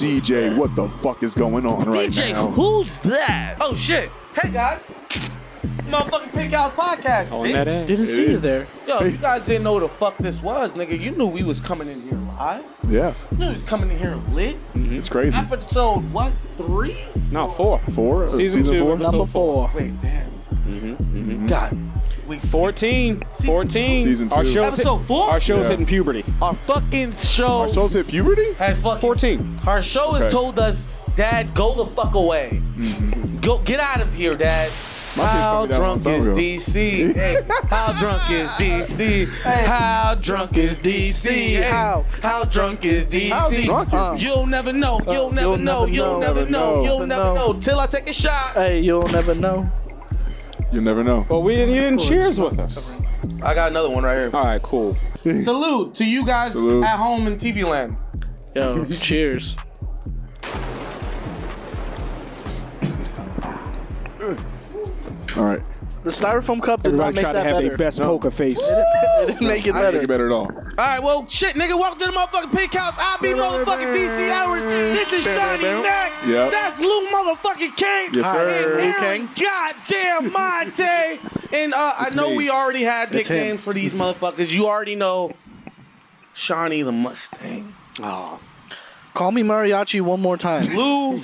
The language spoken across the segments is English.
DJ, what the fuck is going on right now? DJ, who's that? Oh shit! Hey guys, motherfucking PinkHouse Podcast. On that end. Didn't see you there. Yo, you guys didn't know what the fuck this was, nigga. You knew we was coming in here live. Yeah, You knew we was coming in here lit. it's crazy. Episode what? 3? No, 4. 4? Season 2, 4? episode Number 4. Wait, damn. God. Wait, 14. 14. Season 2. Episode 4? Our show's Yeah. hitting puberty. Our fucking show Our show's hit puberty? has fucking 14. Our show has Okay. told us, Dad, go the fuck away. Go get out of here, Dad. My kids How told me that a long drunk time is ago. DC? Hey, how drunk is DC? How drunk is DC? Hey, How drunk is DC? How drunk is he? You'll never know. You'll never know. You'll never know. You'll never know till I take a shot. Hey, you'll never know. You never know. Well, you didn't cheers with us. I got another one right here. All right, cool. Salute to you guys Salute. at home in TV land. Yo, cheers. All right. The styrofoam cup did not Everybody make try to that have better. their best No. poker face. It didn't make it I didn't better. make it better at all. All right, well, shit, nigga, welcome to the motherfucking PinkHouse. I be motherfucking DC Hours. This is Johnny Mac. Yep. That's Lou motherfucking King. Yes, sir. And King. Goddamn Monte. And I know me. we already had It's him. nicknames for these motherfuckers. You already know Shawnee the Mustang. Oh. Call me mariachi one more time. Lou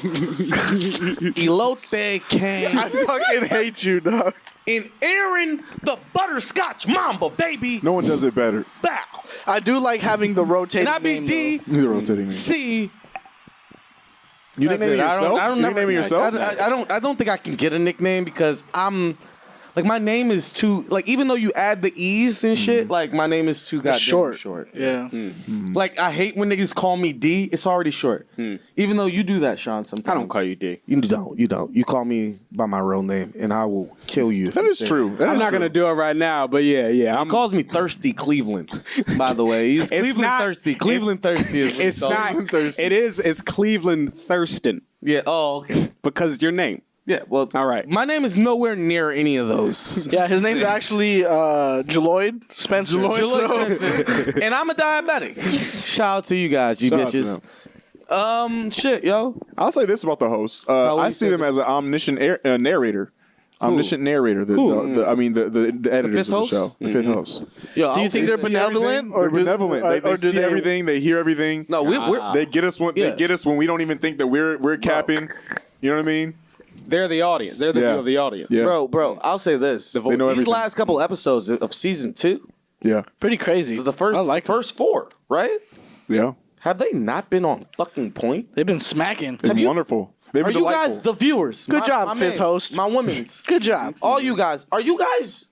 Elote King. I fucking hate you, dog. And Aaron the Butterscotch Mamba, baby. No one does it better. Bow. I do like having the rotating And I be name, D. You're rotating me. C. You That's nickname it. yourself? I don't You never nickname yourself? I don't think I can get a nickname because I'm like my name is too like even though you add the E's and shit, like my name is too goddamn short. Yeah. Like I hate when niggas call me D. It's already short. Even though you do that, Sean, sometimes. I don't call you D. You don't. You don't. You call me by my real name and I will kill you. That is true. That I'm is not true. going to do it right now, but yeah. He I'm calls me Thirsty Cleveland, by the way. He's Cleveland not- Thirsty. Cleveland Thirsty is what he It's calls not. me. Thirsty. It's Cleveland Thurston Yeah. Oh, okay. because your name. Yeah. Well, All right. My name is nowhere near any of those. Yeah, his name's actually Jaloid Spencer. And I'm a diabetic. Shout out to you guys, you Shout out to bitches. Shit, yo. I'll say this about the hosts. what I you see say them as an omniscient narrator. Omniscient narrator. The editors fifth of the host? show. The fifth host. Yo, Do you think they're see benevolent, everything. They're benevolent. They or do see everything. They hear everything. No, we're They get us when Yeah. they get us when we don't even think that we're capping. You know what I mean? They're the audience. They're the Yeah. view of the audience. Yeah. bro. I'll say this: They know these everything. last couple episodes of season 2, Yeah. Pretty crazy. the first I like them. first 4, right? Yeah. Have they not been on fucking point? They've been smacking. It's wonderful. They've Are been you delightful. guys the viewers? Good job, my fifth man, host. my women's. Good job. All you guys, are you guys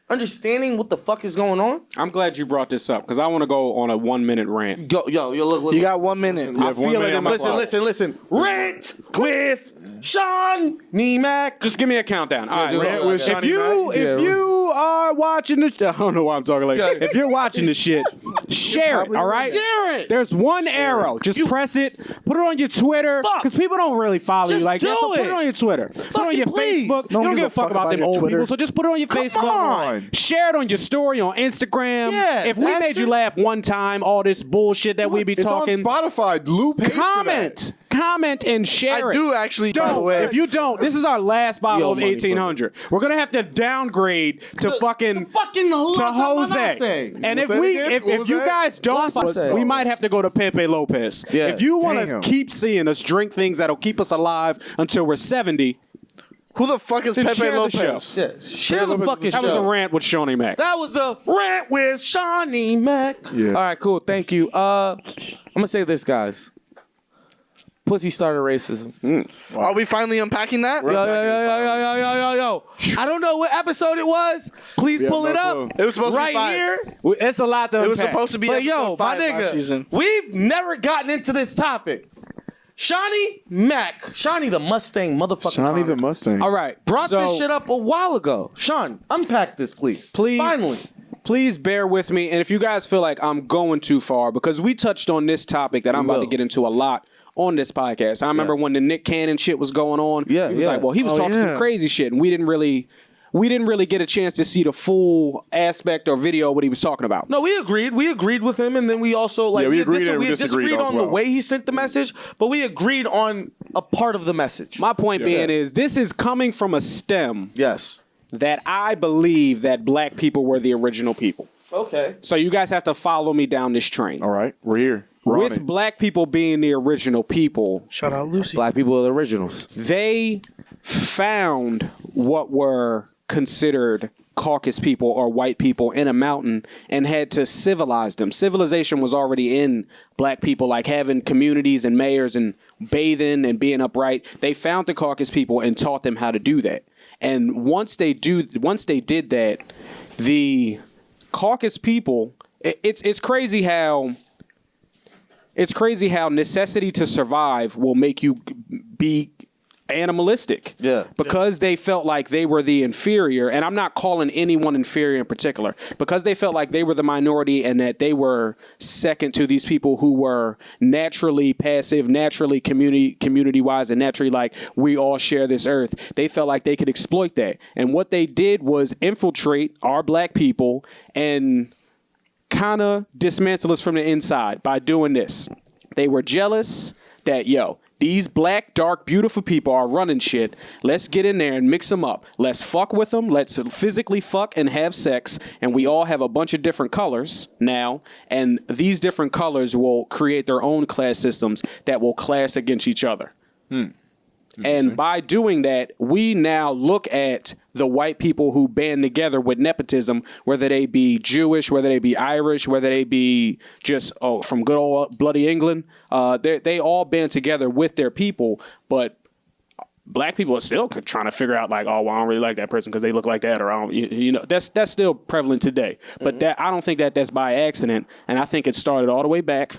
understanding what the fuck is going on? I'm glad you brought this up because I want to go on a 1-minute rant. Yo, look. You got 1 minute. You have 1 feel it minute in my on the Listen, clock. listen. Rant with Sean Mac. Just give me a countdown. All right. Rant with If Shawnee you Mac? if you are watching the, I don't know why I'm talking like. If you're watching the shit, share it. All right. Share it. There's one arrow. Just press it. Put it on your Twitter Fuck. because people don't really follow Just you like that. do So put it. it on your Twitter. Put it on Fucking your please. Facebook. No You one don't give a fuck about them your old Twitter. people. So just put it on your Facebook. on. Share it on your story on Instagram. Yeah, If we that's made you it. laugh one time, all this bullshit that we be It's talking. on Spotify. Lou pays for that. Comment and share I it. do actually, by the Don't. way. If you don't, this is our last bottle Yo, of money, 1800. We're gonna have to downgrade to fucking fucking to Jose. Jose. And if Say it we again? What if was you that? guys don't, Last fuck us, say. we might have to go to Pepe Lopez. Yeah. If you want to Damn. keep seeing us drink things that'll keep us alive until we're 70, Who the fuck is then Pepe share the Lopez? show. Yeah, share the fucking That was a show. rant with Shawnee Mac. That was a rant with Shawnee Mac. Yeah. All right, cool. Thank you. I'm gonna say this, guys. Pussy started racism. Are we finally unpacking that? Yo. I don't know what episode it was. Please Yeah, pull no it up. clue. It was supposed to be right 5. here. It's a lot to It was unpack. supposed to be But yo, episode my 5 last nigga, season. we've never gotten into this topic. Shawnee Mac, Shawnee the Mustang motherfucker. Shawnee the Mustang. All right, brought so this shit up a while ago. Sean, unpack this, please. Please. Finally. Please bear with me. And if you guys feel like I'm going too far, because we touched on this topic that I'm about to will. get into a lot on this podcast. I remember when the Nick Cannon shit was going on. Yeah, he was yeah. like, well, he was Oh, talking some yeah. crazy shit, and we didn't really we didn't really get a chance to see the full aspect or video of what he was talking about. No, we agreed. We agreed with him, and then we also we agreed and we disagreed disagreed on as the well. way he sent the message, but we agreed on a part of the message. My point being is this is coming from a stem Yes. that I believe that black people were the original people. Okay. So you guys have to follow me down this train. All right, we're here. We're on With it. black people being the original people, Shout out Lucy. Black people are the originals. they found what were considered caucus people or white people in a mountain and had to civilize them. Civilization was already in black people, like having communities and mayors and bathing and being upright. They found the caucus people and taught them how to do that. And once they did that, the caucus people, it's crazy how necessity to survive will make you be animalistic. Yeah. Because they felt like they were the inferior, and I'm not calling anyone inferior in particular, because they felt like they were the minority and that they were second to these people who were naturally passive, naturally community-wise, and naturally like, we all share this earth. They felt like they could exploit that. And what they did was infiltrate our black people and kind of dismantle us from the inside by doing this. They were jealous that, these black, dark, beautiful people are running shit. Let's get in there and mix them up. Let's fuck with them. Let's physically fuck and have sex. And we all have a bunch of different colors now. And these different colors will create their own class systems that will clash against each other. And by doing that, we now look at the white people who band together with nepotism, whether they be Jewish, whether they be Irish, whether they be just from good old bloody England. They all band together with their people, but black people are still trying to figure out like, I don't really like that person because they look like that, or I don't, that's still prevalent today. But I don't think that's by accident, and I think it started all the way back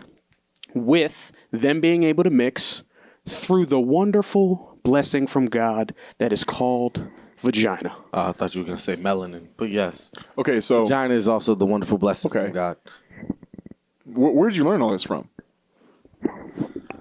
with them being able to mix through the wonderful blessing from God that is called vagina. I thought you were going to say melanin, but yes. Okay, so Vagina is also the wonderful blessing from God. Where'd you learn all this from?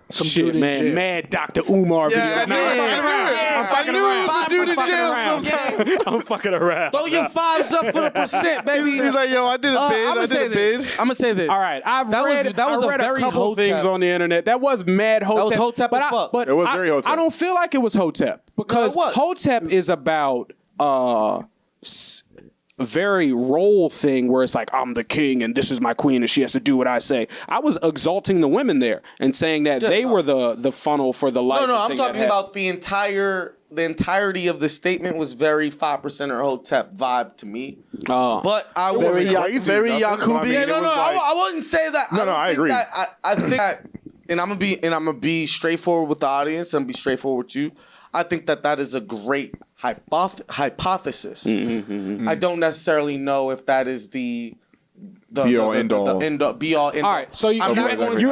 Some Shit, dude in man, jail. mad Dr. Umar Yeah, videos. I'm fucking around. Some dude in jail sometime. I'm fucking around. Throw your fives up for the percent, baby. He's like, yo, I did a bid. I did a bid. I'm going to say this. All right, I That was read a a very couple Hotep. things on the internet. That was mad Hotep. That was Hotep but as fuck. But It was very Hotep. I don't feel like it was Hotep because No, it was. Hotep is about very role thing where it's like, I'm the king and this is my queen and she has to do what I say. I was exalting the women there and saying that they were the funnel for the life. No, I'm thing that talking about the entirety of the statement was very 5% or Hotep vibe to me. But I was Very crazy, very nothing, but I Yakubi. mean, Yeah, it no, was like- I wouldn't say that. No, I agree. I think that, and I'm gonna be straightforward with the audience and be straightforward with you. I think that is a great hypothesis. I don't necessarily know if that is the Be all, end all. Be all end all. All right, so you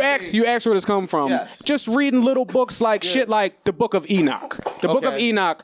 asked where this come from. Yes. Just reading little books like shit like the Book of Enoch. The Book of Okay. Enoch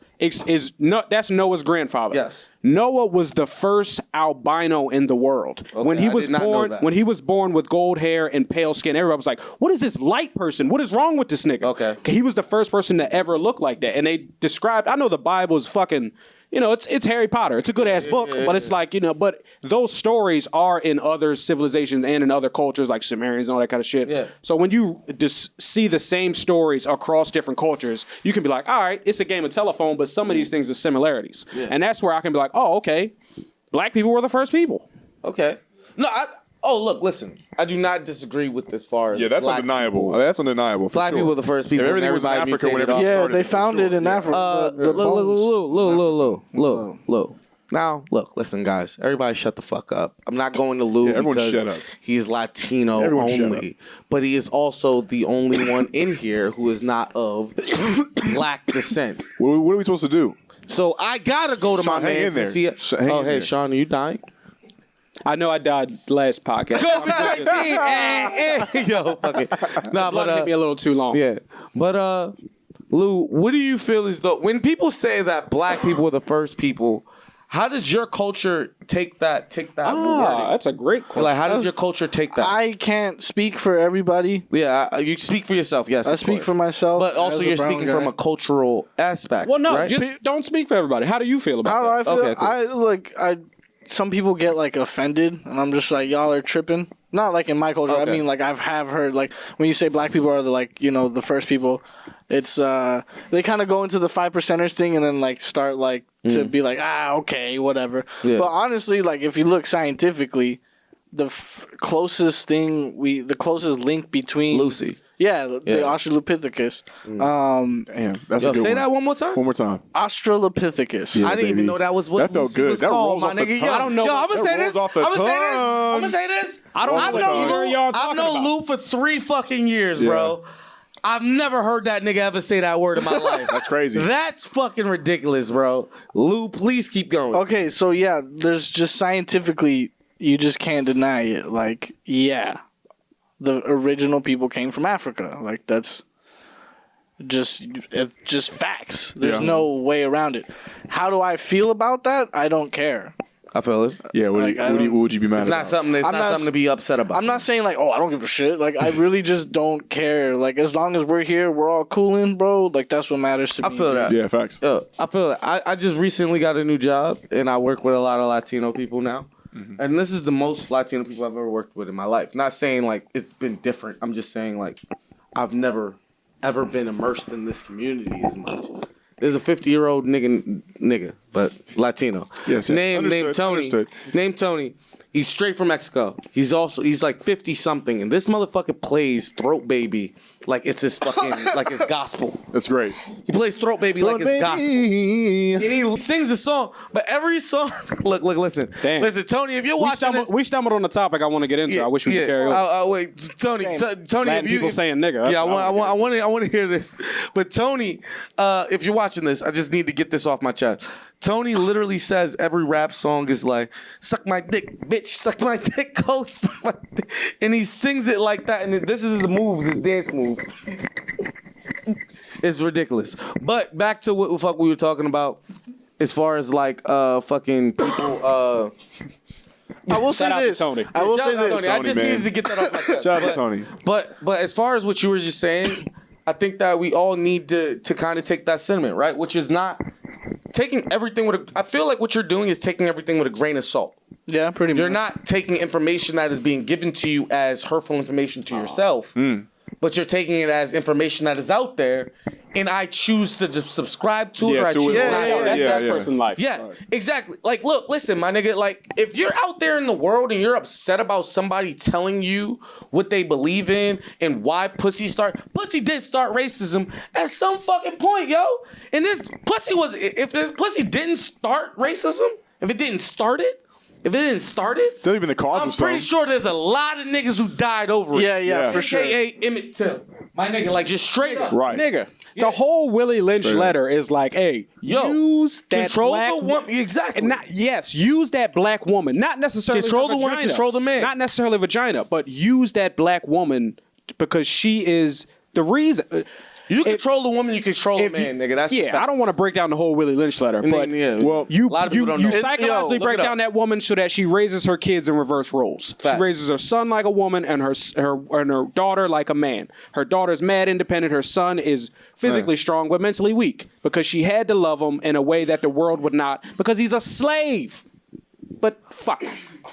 that's Noah's grandfather. Yes. Noah was the first albino in the world. When he I was did not know born, that. when he was born with gold hair and pale skin, everybody was like, "What is this light person? What is wrong with this nigga?" Okay. He was the first person to ever look like that, and they described. I know the Bible is fucking. It's Harry Potter. It's a good ass book, but it's like, but those stories are in other civilizations and in other cultures like Sumerians and all that kind of shit. Yeah. So when you just see the same stories across different cultures, you can be like, all right, it's a game of telephone, but some of these things are similarities. Yeah. And that's where I can be like, oh, okay, black people were the first people. Okay. No, look, listen. I do not disagree with as far as Yeah, that's black undeniable. people. That's undeniable. For Black sure. people were the first people. If everything and was in everybody Africa mutated whenever off. you Yeah, started they it, for found sure. it in Africa. The bones. Look. Now, look, listen, guys. Everybody shut the fuck up. I'm not going to Lou everyone because shut up. he is Latino Everyone shut only. But he is also the only one in here who is not of black descent. What are we supposed to do? So I gotta go to Sean, my hang man in there. and see it. Hang Oh, in hey, there. Sean, are you dying? I know I died last podcast. Yo, fuck it. Nah, Blood but hit me a little too long. yeah. But Lou, what do you feel as though when people say that black people were the first people, How does your culture take that? That's a great question. Like, how does your culture take that? I can't speak for everybody. Yeah, you speak for yourself. Yes, I of speak course. for myself. But also, as a you're brown speaking guy. from a cultural aspect. well, no, right? just don't speak for everybody. How do you feel about How do I that? feel? Okay, cool. Some people get like offended, and I'm just like, y'all are tripping. Not like in my culture. Okay. I mean, like have heard like when you say black people are the first people. It's they kind of go into the 5%ers thing and then like start like to be like okay whatever. Yeah. But honestly, like if you look scientifically, the closest link between Lucy. Yeah, the Australopithecus. Damn, that's a good Say one. that one more time. One more time. Australopithecus. Yeah, I didn't baby. even know that was what That felt Lucy good. was That called, rolls off my the nigga. tongue. Yo, I don't know Yo, I'm what- gonna say that this. rolls off the I'm gonna say tongue. this. I don't know I've what known either of y'all I've talking known about. Lou for 3 fucking years, bro. I've never heard that nigga ever say that word in my life. That's crazy. That's fucking ridiculous, bro. Lou, please keep going. Okay, so yeah, there's just scientifically, you just can't deny it. Like, yeah, the original people came from Africa. Like, that's just facts. There's Yeah. no way around it. How do I feel about that? I don't care. I feel it. Yeah, what would you be mad It's about? not something. It's I'm not not- something to be upset about. I'm not saying like, oh, I don't give a shit. Like, I really just don't care. Like, as long as we're here, we're all cooling, bro. Like, that's what matters to me. I feel that. Yeah, facts. I feel that. I just recently got a new job, and I work with a lot of Latino people now. Mm-hmm. And this is the most Latino people I've ever worked with in my life. Not saying like it's been different. I'm just saying like I've never ever been immersed in this community as much. There's a 50-year-old nigga, but Latino. Yes, named Tony. understood. Named Tony. He's straight from Mexico. He's like 50 something, and this motherfucker plays Throat Baby like it's his fucking like his gospel. That's great. He plays Throat Baby like it's gospel. And he sings a song, but every song. Look, listen. Damn. Listen, Tony, if you're watching this. We stumbled on the topic I want to get into. I wish we could carry on. Wait, Tony, Tony, Latin if you people saying nigga. That's Yeah, what I want to hear this. But Tony, if you're watching this, I just need to get this off my chest. Tony literally says every rap song is like, suck my dick, bitch, suck my dick, go suck my dick. And he sings it like that, and this is his moves, his dance move. It's ridiculous. But back to what the fuck we were talking about as far as like fucking people I will say Shout out to this. Tony. I will Shout say out to this. Tony. I just man. needed to get that off my chest. Shout out to Tony. But as far as what you were just saying, I think that we all need to kind of take that sentiment, right? Which is not taking everything with I feel like what you're doing is taking everything with a grain of salt. Yeah, pretty much. You're not taking information that is being given to you as hurtful information to yourself, but you're taking it as information that is out there, and I choose to just subscribe to it or I choose not to. That's that yeah. person's life. Yeah, Right. exactly. Like, look, listen, my nigga. Like, if you're out there in the world and you're upset about somebody telling you what they believe in and why pussy did start racism at some fucking point, yo. And this pussy if pussy didn't start racism, if it didn't start it, It's not even the cause I'm of pretty something. sure there's a lot of niggas who died over it. Yeah, for sure. AKA Emmett Till. My nigga, like, just straight up. Right. Nigga. The whole Willie Lynch Straight up. letter is like, hey, use that control black the woman. Exactly. Use that black woman. Not necessarily Control her the woman, vagina. control the man. Not necessarily vagina, but use that black woman because she is the reason. You control the woman, you control the If you- man, nigga. That's yeah. I don't want to break down the whole Willie Lynch letter, but well, you a lot of people don't know. psychologically Look break it up. down that woman so that she raises her kids in reverse roles. Fact. She raises her son like a woman and her daughter like a man. Her daughter's mad independent. Her son is physically strong but mentally weak because she had to love him in a way that the world would not because he's a slave. But fuck.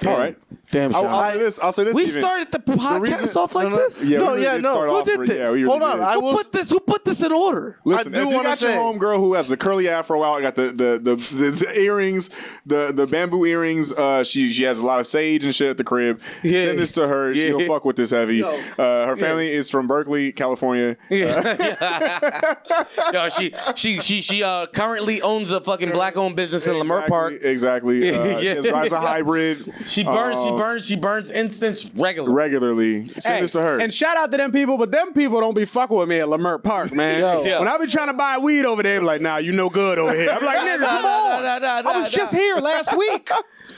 all right. Damn, I'll say this. We Steven. started the podcast reason- off like this? Yeah, No, we really yeah, did no. start Who off did for- this? Yeah, we Hold really on, did. I will. Who put this in order? Listen, I do if you wanna got your say- homegirl who has the curly afro out, got the earrings, the bamboo earrings, she has a lot of sage and shit at the crib. Yeah. Send this to her. Yeah. She'll fuck with this heavy. Her family is from Berkeley, California. Yo, she currently owns a fucking black-owned business in Lamert Park. Exactly. Yeah. She has a hybrid. She burns incense regularly. Send this to her. And shout out to them people, but them people don't be fucking with me at Lamert Park, man. Yo. When I be trying to buy weed over there, they be like, nah, you no good over here. I'm like, nigga, come on. I was just here last week.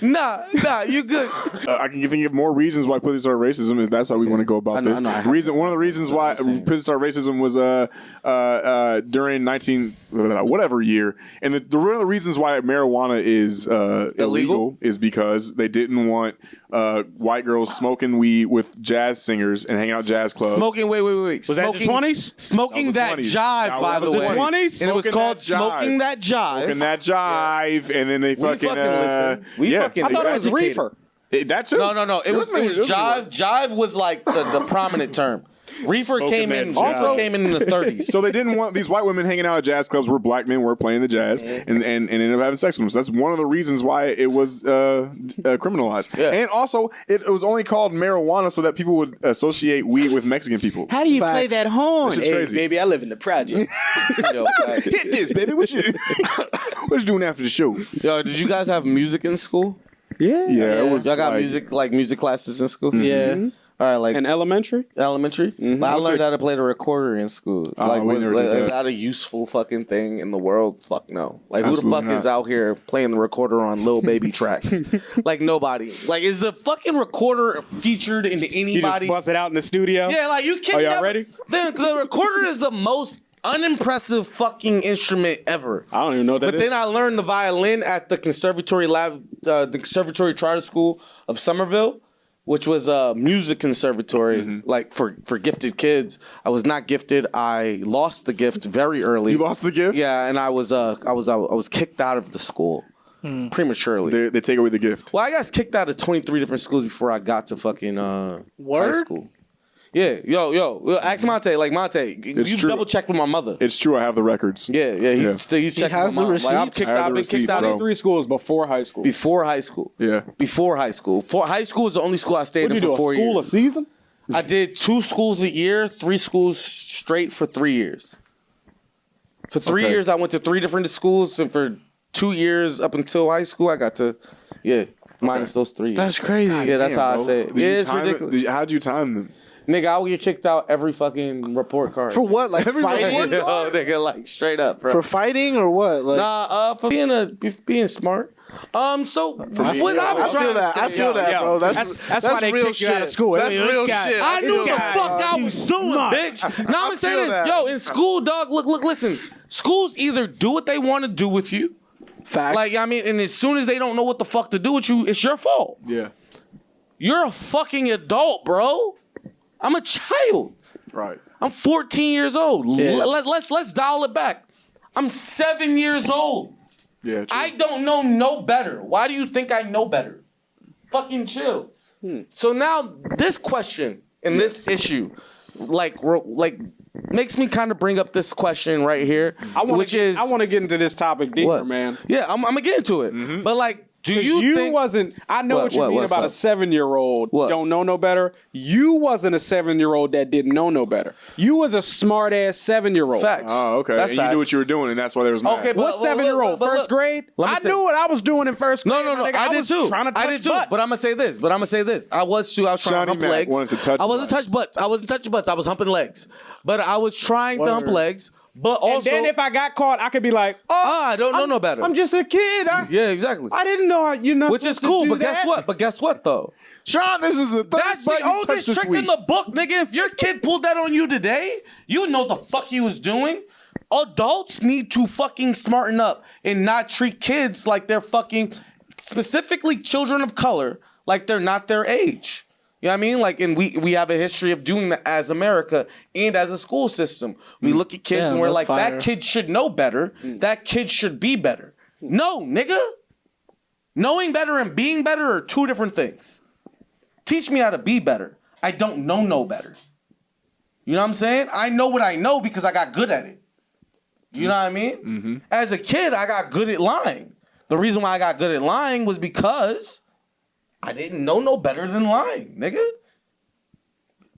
Nah, you good. I can think of more reasons why pussy started racism. Is that's how we want to go about this. One of the reasons why pussy started racism was during 19 whatever year, and one of the reasons why marijuana is illegal is because they didn't want white girls smoking weed with jazz singers and hanging out jazz clubs. Wait. Was that the 20s? Smoking that 20s. jive, by the way. 20s? And it was called Smoking That Jive. Smoking that jive, and then they fucking listen. I thought it was reefer. That too. No. It was jive. Jive was like the prominent term. Reefer came in the 30s. So they didn't want these white women hanging out at jazz clubs where black men were playing the jazz and ended up having sex with them. So that's one of the reasons why it was criminalized. Yeah. And also, it was only called marijuana so that people would associate weed with Mexican people. How do you play that horn? It's crazy. Baby, I live in the project. Hit this, baby. What you doing after the show? Yo, did you guys have music in school? Yeah. It was. Y'all got music classes in school? Mm-hmm. Yeah. All right, like in elementary. Mm-hmm. I learned how to play the recorder in school. Is that a useful fucking thing in the world? Fuck no. Like Absolutely who the fuck is out here playing the recorder on Lil Baby tracks? Like nobody. Like is the fucking recorder featured in anybody? You just bust it out in the studio. Yeah, like you can't. Are y'all ready? The recorder is the most unimpressive fucking instrument ever. I don't even know what that is. But then I learned the violin at the Conservatory Conservatory Charter School of Somerville, which was a music conservatory, like for gifted kids. I was not gifted. I lost the gift very early. You lost the gift? Yeah, and I was kicked out of the school prematurely. They take away the gift. Well, I got kicked out of 23 different schools before I got to fucking high school. Yeah, yo, ask Monte. Like Monte, you double check with my mother. It's true. I have the records. Yeah. He's checking my mom. Like, I've been kicked out of 3 schools before high school. Before high school. Yeah. Before high school. High school is the only school I stayed in for 4 years. School a season? I did 2 schools a year, 3 schools straight for 3 years. For 3 years, I went to 3 different schools, and for 2 years up until high school, I got to minus those 3 years. That's crazy. Yeah, that's how I say it. It's ridiculous. How'd you time them? Nigga, I would get kicked out every fucking report card. For what? Like fighting? Nigga, like straight up, bro. For fighting or what? Like, for being smart. So what I feel that, bro. That's why they real kicked you out of shit. school. That's real shit. I knew the fuck I was doing, bitch. Now I'm gonna say this, yo. In school, dog. Look, listen. Schools either do what they want to do with you. Facts. Like I mean, and as soon as they don't know what the fuck to do with you, it's your fault. Yeah. You're a fucking adult, bro. I'm a child. Right. I'm 14 years old. Yeah. Let's dial it back. I'm 7 years old. Yeah. True. I don't know no better. Why do you think I know better? Fucking chill. So now this question and this issue, like makes me kind of bring up this question right here, I want to get into this topic deeper, what? man. Yeah, I'm gonna get into it. But like, do you think wasn't? I know what you mean about a 7-year-old don't know no better. You wasn't a 7-year-old that didn't know no better. You was a smart ass 7-year-old. Facts. Oh, okay. That's and facts. you knew what you were doing, and that's why there was mad. Okay, but What 7-year-old? First grade? I knew what I was doing in first grade. No. I did too. Trying to touch butts. But I'm gonna say this. I was trying to hump Mac legs. wanted to touch I wasn't touching butts. I wasn't touching butts. I was humping legs. But I was trying to hump legs. But also, and then if I got caught, I could be like, I don't know no better. I'm just a kid. Yeah, exactly. I didn't know how you're not Which is supposed cool, to do but that. guess what? But guess what though? Sean, this is the third That's the butt you touched oldest this trick week. in the book, nigga. If your kid pulled that on you today, you would know what the fuck he was doing. Adults need to fucking smarten up and not treat kids like they're fucking, specifically children of color, like they're not their age. You know what I mean? Like, and we have a history of doing that as America and as a school system. We look at kids and we're like, that kid should know better. That kid should be better. No, nigga. Knowing better and being better are 2 different things. Teach me how to be better. I don't know no better. You know what I'm saying? I know what I know because I got good at it. You know what I mean? Mm-hmm. As a kid, I got good at lying. The reason why I got good at lying was because I didn't know no better than lying, nigga.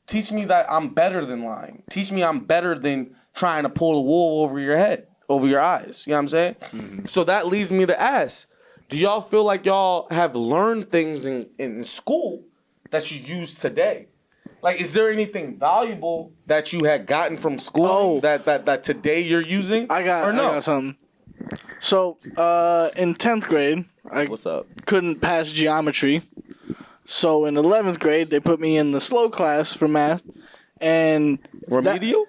Teach me that I'm better than lying. Teach me I'm better than trying to pull the wool over your head, over your eyes. You know what I'm saying? Mm-hmm. So that leads me to ask, do y'all feel like y'all have learned things in school that you use today? Like, is there anything valuable that you had gotten from school that today you're using? I got something. So, in 10th grade, I couldn't pass geometry. So, in 11th grade, they put me in the slow class for math. And remedial?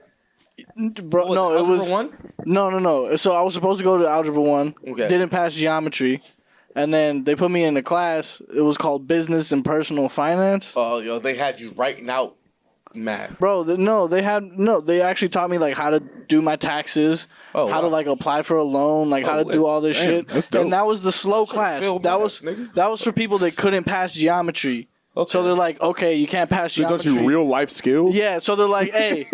Bro, no, it was... 1? No. So, I was supposed to go to Algebra 1. Okay. Didn't pass geometry. And then they put me in a class. It was called Business and Personal Finance. Oh, yo, they had you writing out math. Bro, they actually taught me like how to do my taxes, how to like apply for a loan, like how to do all this shit. That's dope. And that was the slow class. That was for people that couldn't pass geometry. Okay. So they're like, okay, you can't pass geometry. They taught you real life skills? Yeah, so they're like, hey,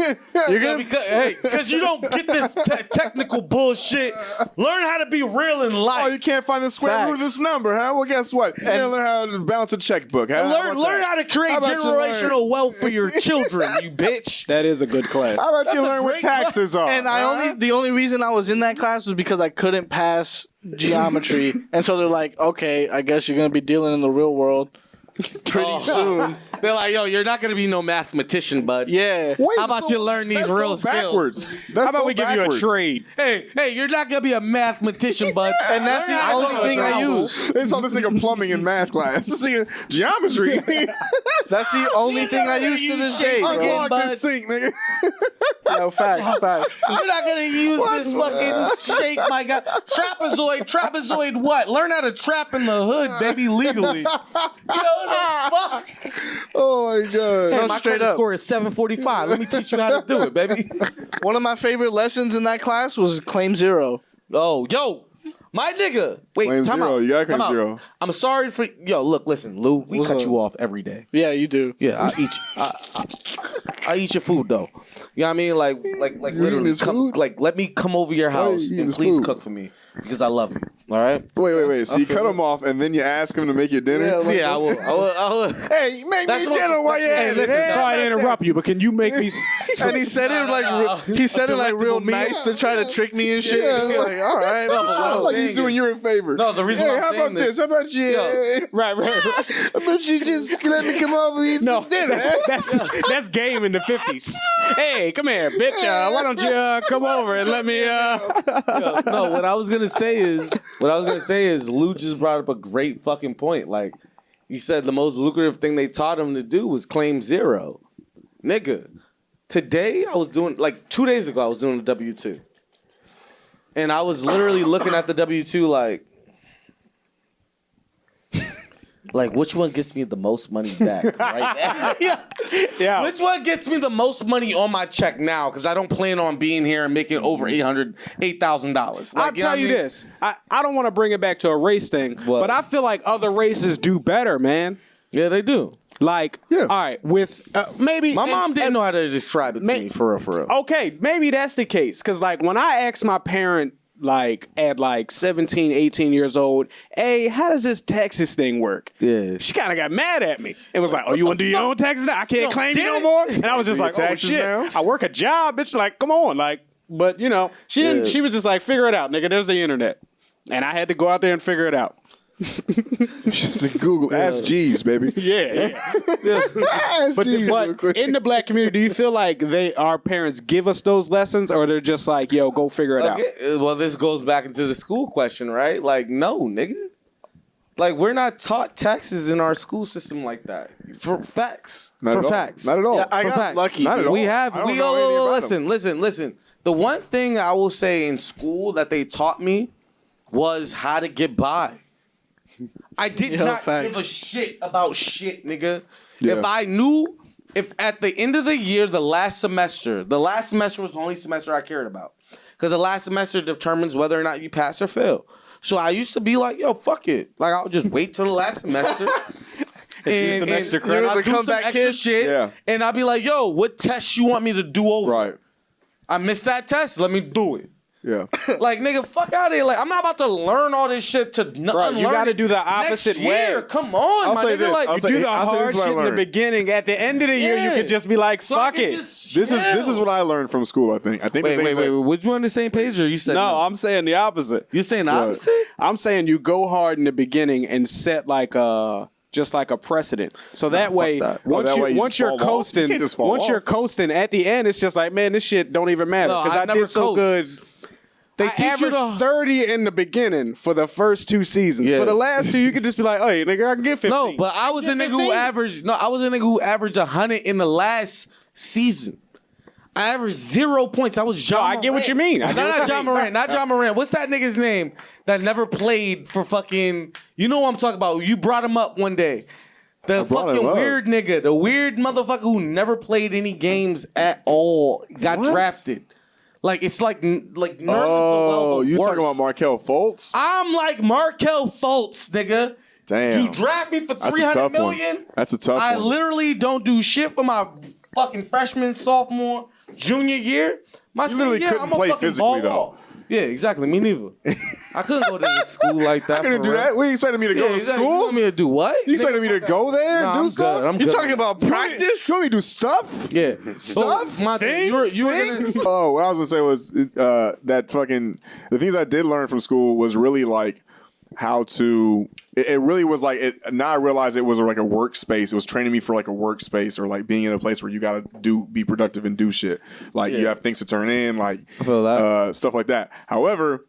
you're going to... because you don't get this technical bullshit. Learn how to be real in life. Oh, you can't find the square root of this number, huh? Well, guess what? You gotta learn how to balance a checkbook, huh? Learn how to create generational wealth for your children, you bitch. That is a good class. How about you learn what taxes are? And the only reason I was in that class was because I couldn't pass geometry. And so they're like, okay, I guess you're going to be dealing in the real world pretty soon. They're like, yo, you're not going to be no mathematician, bud. Yeah. How about you learn these real skills? How about we give you a trade? Hey, you're not going to be a mathematician, bud. And that's the only thing I use. They saw this nigga plumbing in math class. This nigga geometry. That's the only thing I use to this day, bro. Unclog this sink, nigga. No, facts. You're not going to use this fucking shape, my God. Trapezoid what? Learn how to trap in the hood, baby, legally. Yo, fuck. Oh my god! Hey, my credit score is 745. Let me teach you how to do it, baby. One of my favorite lessons in that class was Claim Zero. Oh, yo, my nigga. Wait, Claim time Zero. out. You got Claim Zero. I'm sorry for look. Listen, Lou. We cut you off every day. Yeah, you do. Yeah, I eat your food though. You know what I mean? Like literally, let me come over your house and please cook for me because I love you. All right. Wait. So you cut him off and then you ask him to make you dinner? Yeah, I will. Hey, make me dinner while you're at it. Listen, sorry to interrupt you, but can you make me? And he said it like real nice to try to trick me and shit. Yeah, like, all right. Like he's doing you a favor. No, the reason. Hey, how about this? How about you? Right. How about you just let me come over and eat some dinner? That's game in the 50s. Hey, come here, bitch. Why don't you come over and let me? No, what I was gonna say is Lou just brought up a great fucking point. Like, he said the most lucrative thing they taught him to do was Claim Zero. Nigga, today I was doing, like 2 days ago, I was doing a W-2. And I was literally looking at the W-2 like, which one gets me the most money back right now? Yeah. Which one gets me the most money on my check now? Because I don't plan on being here and making over $8,000. I'll tell you this. I don't want to bring it back to a race thing, but I feel like other races do better, man. Yeah, they do. Like, all right, with maybe... My mom didn't know how to describe it to me, for real. Okay, maybe that's the case. Because, like, when I asked my parent, like, at, like, 17, 18 years old, hey, how does this taxes thing work? Yeah. She kind of got mad at me. It was like, oh, you want to do your own taxes now? I can't claim you no more? And I was just like, oh, shit. Now? I work a job, bitch. Like, come on. Like, but, you know, she didn't. She was just like, figure it out, nigga. There's the internet. And I had to go out there and figure it out. Just like Google, ask Jeeves, baby. Yeah. But in the black community, do you feel like our parents give us those lessons, or they're just like, yo, go figure it out? Well, this goes back into the school question, right? Like, no, nigga. Like, we're not taught taxes in our school system like that. For facts. Not at all. Yeah, I got lucky. Not at all. Listen. The one thing I will say in school that they taught me was how to get by. I did not give a shit about shit, nigga. Yeah. If at the end of the year, the last semester was the only semester I cared about. Because the last semester determines whether or not you pass or fail. So I used to be like, yo, fuck it. Like, I'll just wait till the last semester. and some extra credit. I'll do some extra shit. Yeah. And I'll be like, yo, what test you want me to do over? Right. I missed that test. Let me do it. Yeah. Like, nigga, fuck out of here. Like, I'm not about to learn all this shit to unlearn you got to do the next opposite year. way. Come on, I'll my say nigga. this. Like, I'll say- Do the I'll say hard this is what I shit in the learned. beginning. At the end of the year, you could just be like, fuck it. This is what I learned from school. I think. Wait. Was you on the same page or you said No, I'm saying the opposite. You're saying the opposite? I'm saying you go hard in the beginning and set like just like a precedent. So that way, that. once you're fall off. coasting, You can't just fall once you're off. coasting, at the end, it's just like, man, this shit don't even matter No, because I I never did so coast. good. They I teach you averaged to 30 in the beginning for the first 2 seasons. Yeah. For the last 2, you could just be like, hey, nigga, I can get 15. No, but I was a nigga who averaged. No, I was a nigga who averaged 100 in the last season. I averaged 0 points. I was John. I get what you mean. I get what Not you John mean. Morant. Not John Morant. What's that nigga's name that never played for fucking? You know what I'm talking about? You brought him up one day. The brought him fucking up. weird nigga, the weird motherfucker who never played any games at all, got drafted. Like it's like nerd Oh, you talking about worse. Markelle Fultz? I'm like Markelle Fultz, nigga. Damn. You draft me for That's a 300 tough one. million. That's a tough I one. literally don't do shit for my fucking freshman, sophomore, junior year. My You literally senior year, couldn't I'm a play fucking physically, ball though. hawk. Yeah, exactly. Me neither. I couldn't go to school like that. I couldn't for do real. that. What, you expecting me to go to exactly. You school? want me to do what? You expecting me to go there Nah, and do I'm stuff? good. I'm You good. talking about practice? You want me to do stuff? Yeah. Stuff? So, Monte, you were gonna. Oh, what I was gonna say was that fucking the things I did learn from school was really like how to. It really was like it. Now I realize it was like a workspace. It was training me for like a workspace or like being in a place where you gotta be productive and do shit. Like you have things to turn in, like feel that. stuff like that. However,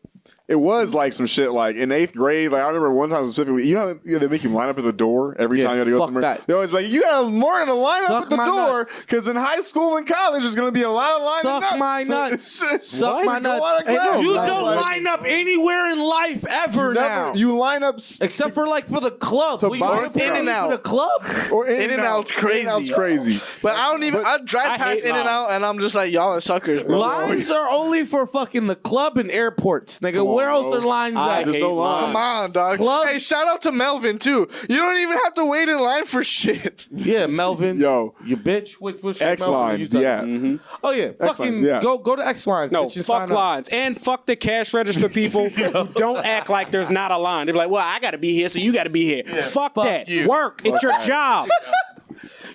it was like some shit like in 8th grade. Like I remember one time specifically, you know, they make you line up at the door every time you had to go fuck somewhere. that. They always be like, you gotta learn to line Suck up at the my door nuts. because in high school and college there's gonna be a lot of lining Suck up. my So- nuts. Suck my There's a lot nuts. of crowds. You Like- don't line up anywhere in life ever now. You line up Except for like for the club. Will you buy line up something. for the club? or In and Out's crazy. In-N-Out's crazy. But I don't even. I I drive past hate In and Out, lines. and I'm just like, y'all are suckers, bro. Lines are only for fucking the club and airports, nigga. on, Where else bro. are lines I at? There's hate no line. Come on, dog. Club- Hey, shout out to Melvin too. You don't even have to wait in line for shit. Yeah, Melvin. Yo. You bitch. Which X Melvin lines, you talking- yeah. Oh yeah. Fucking Lines, yeah. go to X lines. No, bitch, and fuck sign up. lines. And fuck the cash register people who don't act like there's not a line. They're like, well, I got to be here, so you got to be here. Fuck that. you. Work. It's your job.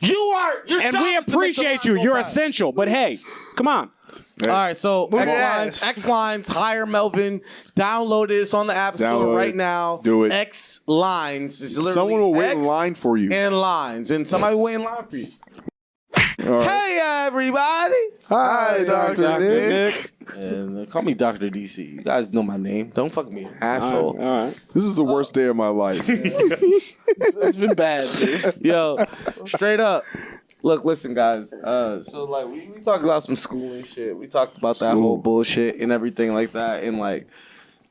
Your And job we is to make the appreciate you. line go You're by. essential. But hey, come on. All right, so X Yes. lines, X lines, hire Melvin. Download it. It's on the App Store Download right it. now. Do it. X lines. It's literally Someone will wait in X line for you. And lines, and somebody will wait in line for you. All right. Hey everybody! Hi, Dr. Nick. And call me Dr. DC. You guys know my name. Don't fuck me, asshole. All right. This is the worst day of my life. It's been bad, dude. Yo, straight up. Look, listen, guys. So like we talked about some school and shit. We talked about that whole bullshit and everything like that, and like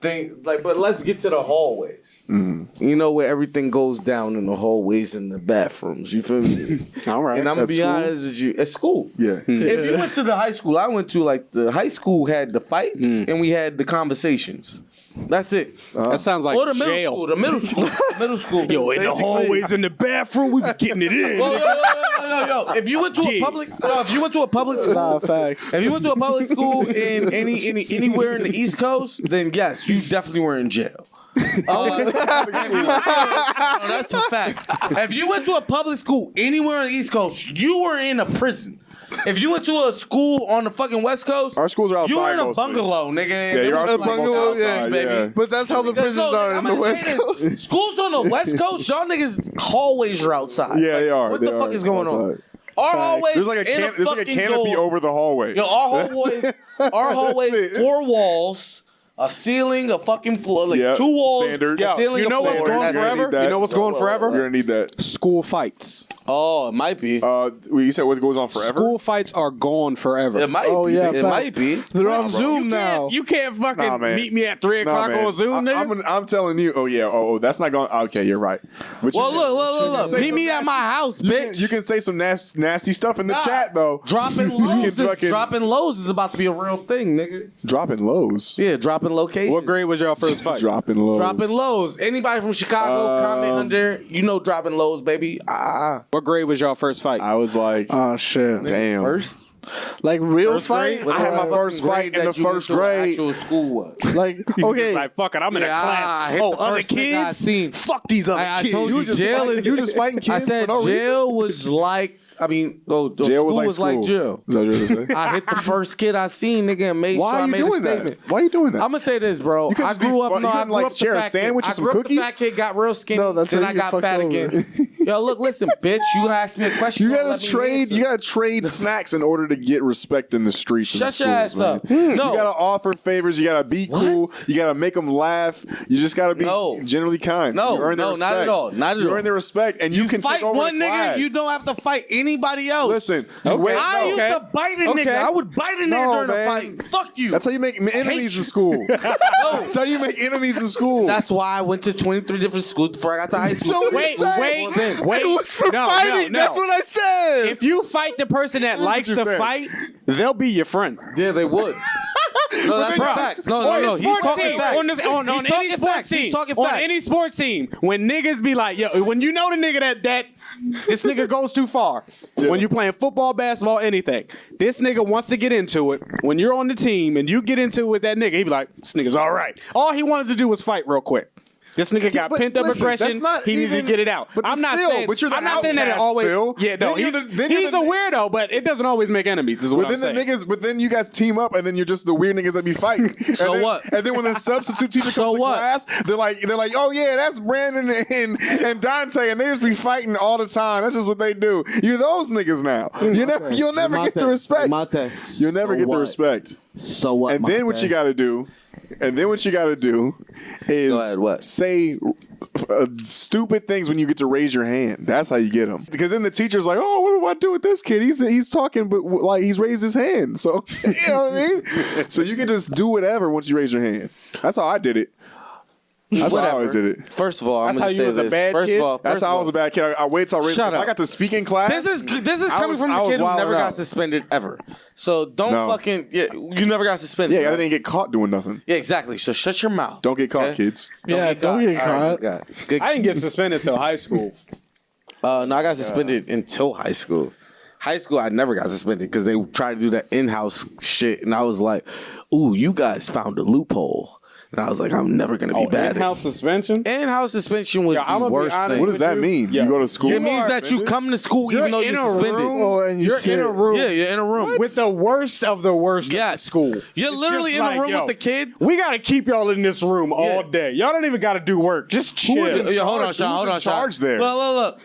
but let's get to the hallways. You know where everything goes down in the hallways and the bathrooms. You feel me? All right. And I'm gonna At be school? honest with you. At school. Yeah. If you went to the high school I went to, like the high school had the fights and we had the conversations. That's it. That sounds like Or the middle jail. school. The middle school. Middle school. Yo, in the hallways, in the bathroom, we be getting it in. Yo. If you went to a public, if you went to a public school, Nah, facts. if you went to a public school in anywhere in the East Coast, then yes, you definitely were in jail. No, that's a fact. If you went to a public school anywhere on the East Coast, you were in a prison. If you went to a school on the fucking West Coast, Our schools are outside you were in a mostly. bungalow, nigga. Yeah, you're It was outside, bungalow, mostly yeah, outside, baby. yeah. But that's how the prisons So, are I'm in the gonna West say this. Coast. Schools on the West Coast, y'all niggas hallways are outside. Yeah, they are. What They the fuck are is going on? outside. Our hallways, There's like a in there's like a fucking canopy door. over the hallway. Yo, our hallways, it. 4 walls, a ceiling, a fucking floor, like Yep, 2 walls, standard. a Yo, ceiling, you know a what's floor. going That's it. forever? that. You know what's going You're forever? gonna need that. School fights. Oh, it might be. You said what goes on forever? School fights are gone forever. It might Oh, be. yeah, It facts. might be. They're on Zoom You now. can't, you can't fucking Nah, man. meet me at 3 Nah, o'clock man. on Zoom, nigga. I'm telling you. Oh yeah. Oh, that's not going. Okay, you're right. But Well, you look. say Meet some me at my house, bitch. You can say some nasty stuff in the Nah. chat though. Dropping lows. fucking- Dropping lows is about to be a real thing, nigga. Dropping lows. Yeah, dropping locations. What grade was your first fight? Dropping lows. Dropping lows. Anybody from Chicago, comment under. You know dropping lows, baby. What grade was your first fight? I was like, Oh shit. damn. First? Like real First fight? grade? I had my first fight in the first grade. Actual school was. Like, okay. Just like, fuck it, I'm in a I class. hit Oh, the other first nigga I kids? seen. Fuck these other I kids. told you, jail is you just fighting kids I said for no jail was like. I mean, jail was school like was like jail. Is that what you're gonna say? I hit the first kid I seen, nigga, and made Why sure are I you made a doing statement. that? Why are you doing that? I'm gonna say this, bro. You could I just be grew up. fun- No, you I couldn't, grew like, up the share a fat sandwich kid. with some I grew up the cookies? fat kid, got real skinny. No, that's then how I you got fucked fat over. again. Yo, look, listen, bitch. You ask me a question. You don't gotta let me trade. answer. You gotta trade snacks in order to get respect in the streets. Shut and your the ass schools, up. man. No. You gotta offer favors. You gotta be cool. You gotta make them laugh. You just gotta be No. generally kind. No, you earn their no, respect. not at all. Not at you all. earn their respect, and you can fight take over one the nigga. class. You don't have to fight anybody else. Listen. You wait, I no. used to bite a nigga. I would bite a nigga No, during man. a fight. Fuck you. That's how you make enemies in school. That's how you make enemies in school. That's why I went to 23 different schools before I got to high school. So Wait, Well, wait. It was for fighting. No. That's what I said. If you fight the person that likes you to said. fight, they'll be your friend. Yeah, they would. No, that's a fact. No. He's talking facts. On He's any talking sports facts. team. He's talking On facts. any sports team, when niggas be like, yo, when you know the nigga that this nigga goes too far. When you're playing football, basketball, anything, this nigga wants to get into it. When you're on the team and you get into it with that nigga, he be like, this nigga's all right. All he wanted to do was fight real quick. This nigga got but pent up listen, aggression. that's not He needed to even- get it out. but I'm not still, saying. but you're the I'm not saying that it outcast always. still. Yeah, no. Then you're He's the- a weirdo, but it doesn't always make enemies. Is what But I'm then saying. the niggas, but then you guys team up, and then you're just the weird niggas that be fighting. So and then, what? And then when the substitute teacher comes to what? class, they're like, oh yeah, that's Brandon and Dante, and they just be fighting all the time. That's just what they do. You're those niggas now. You'll never get the respect. You'll never get the respect. So what? And then what you got to do? Is Go ahead, what? say stupid things when you get to raise your hand. That's how you get them. Because then the teacher's like, "Oh, what do I do with this kid? He's talking, but like he's raised his hand. So you know what I mean. So you can just do whatever once you raise your hand. That's how I did it. That's how I always did it. First of all, That's I'm how gonna you say was a this. bad First kid? of all, That's how I was a bad kid. I wait till I raised. Shut If up. I got to speak in class. This is I coming was- from I the was kid who wilding never got out. suspended ever. So don't No. fucking. Yeah, you never got suspended. Yeah, I right? didn't get caught doing nothing. Yeah, exactly. So shut your mouth. Don't get caught, Okay? kids. Don't get All right, caught. good. I didn't get suspended till high school. No, I got suspended until high school. High school, I never got suspended because they tried to do that in-house shit, and I was like, "Ooh, you guys found a loophole." And I was like, I'm never going to be bad at In-house suspension? In-house suspension was I'ma the be worst honest thing. What does that you? mean? Yeah. You go to school. It means that you come to school even though you're suspended. and you You're sit. in a room. Yeah, you're in a room. with the worst of the worst Yes. of the school. You're It's literally just in like, a room yo, with the kid. We got to keep y'all in this room all day. Y'all don't even got to do work. Just chill. Hold on, Who's Sean. Hold in on, charge Sean. there? Look.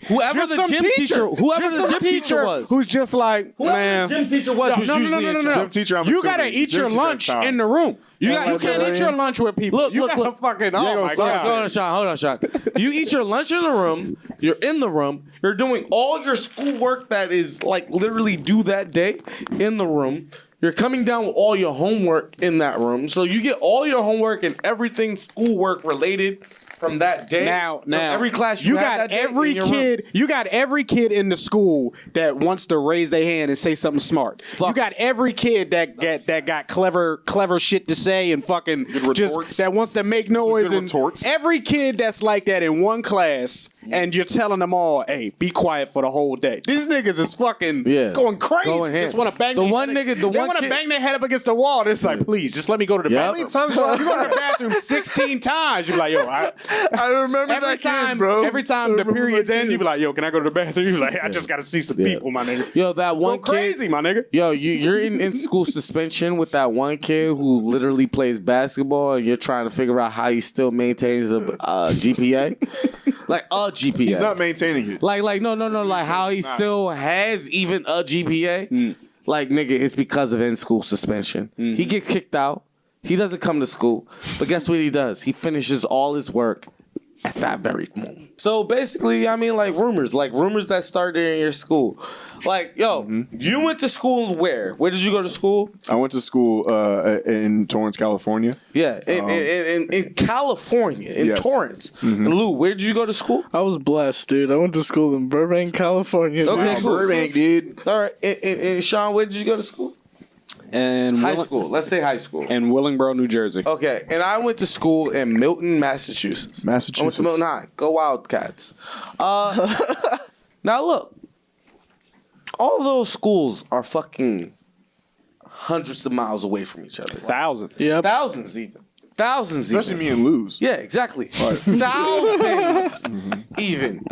Whoever Just the some gym teacher, whoever Just the some gym teacher was, who's just like, whoever man. the gym teacher was, was usually in charge. Gym teacher, I'm You assuming. gotta eat Gym your teacher has lunch time. in the room. You Yeah, can't eat librarian. your lunch with people. Look, you look, gotta look. fucking. Yeah, Oh go my suck. god. Hold on, Sean. You eat your lunch in the room. You're in the room. You're doing all your schoolwork that is like literally due that day in the room. You're coming down with all your homework in that room. So you get all your homework and everything schoolwork related from that day. Now, From every class you had got that day every in your room. kid. You got every kid in the school that wants to raise their hand and say something smart. You got every kid that got clever shit to say and fucking just retorts. that wants to make noise. good And retorts. every kid that's like that in one class, and you're telling them all, "Hey, be quiet for the whole day." These niggas is fucking going crazy. Going ham. Just want to bang The their one head- nigga- the they one want to kid- bang their head up against the wall. It's like, please, just let me go to the Yep. bathroom. How many times You go to the bathroom 16 times. You be like, yo, I remember every that time, kid, bro. every time I the remember periods that end, kid. you be like, yo, can I go to the bathroom? You be like, I just got to see some people, my nigga. Yo, that one Go crazy, kid, my nigga. Yo, you're in school suspension with that one kid who literally plays basketball, and you're trying to figure out how he still maintains a GPA, like a GPA. He's not maintaining it. Like no, like how he still has even a GPA. Like nigga, it's because of in school suspension. He gets kicked out. He doesn't come to school, but guess what he does? He finishes all his work at that very moment. So basically, I mean, like rumors that started in your school. Like, yo, you went to school where? Where did you go to school? I went to school in Torrance, California. Yeah, in California, in Yes. Torrance. And Lou, where did you go to school? I was blessed, dude. I went to school in Burbank, California. Okay, Oh, cool. Burbank, dude. All right, and Sean, where did you go to school? And High school. Let's say high school. And Willingboro, New Jersey. Okay, and I went to school in Milton, Massachusetts. I went to Milton High. Go Wildcats. Now look, All those schools are fucking hundreds of miles away from each other. Thousands. Yep. Thousands even. Thousands Especially even. me and Luz. Yeah, exactly. Thousands even.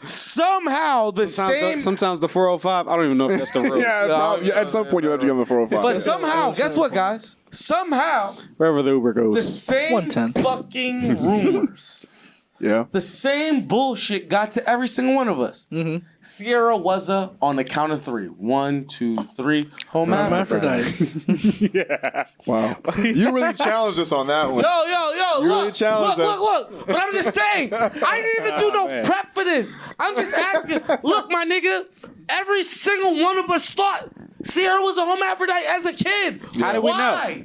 Somehow Sometimes the 405. I don't even know if that's the road. At some point, you'll have to get on the 405. But somehow, guess what, guys? Somehow, Wherever the Uber the goes. same 110. fucking rumors, Yeah. the same bullshit got to every single one of us. Mm-hmm. Sierra was on the count of 3. 1, 2, 3. Hermaphrodite. Yeah. Wow. You really challenged us on that one. Yo, You look, really challenged us. look. But I'm just saying, I didn't even do no prep for this. I'm just asking. Look, my nigga, every single one of us thought Sierra was a hermaphrodite as a kid. How did we know?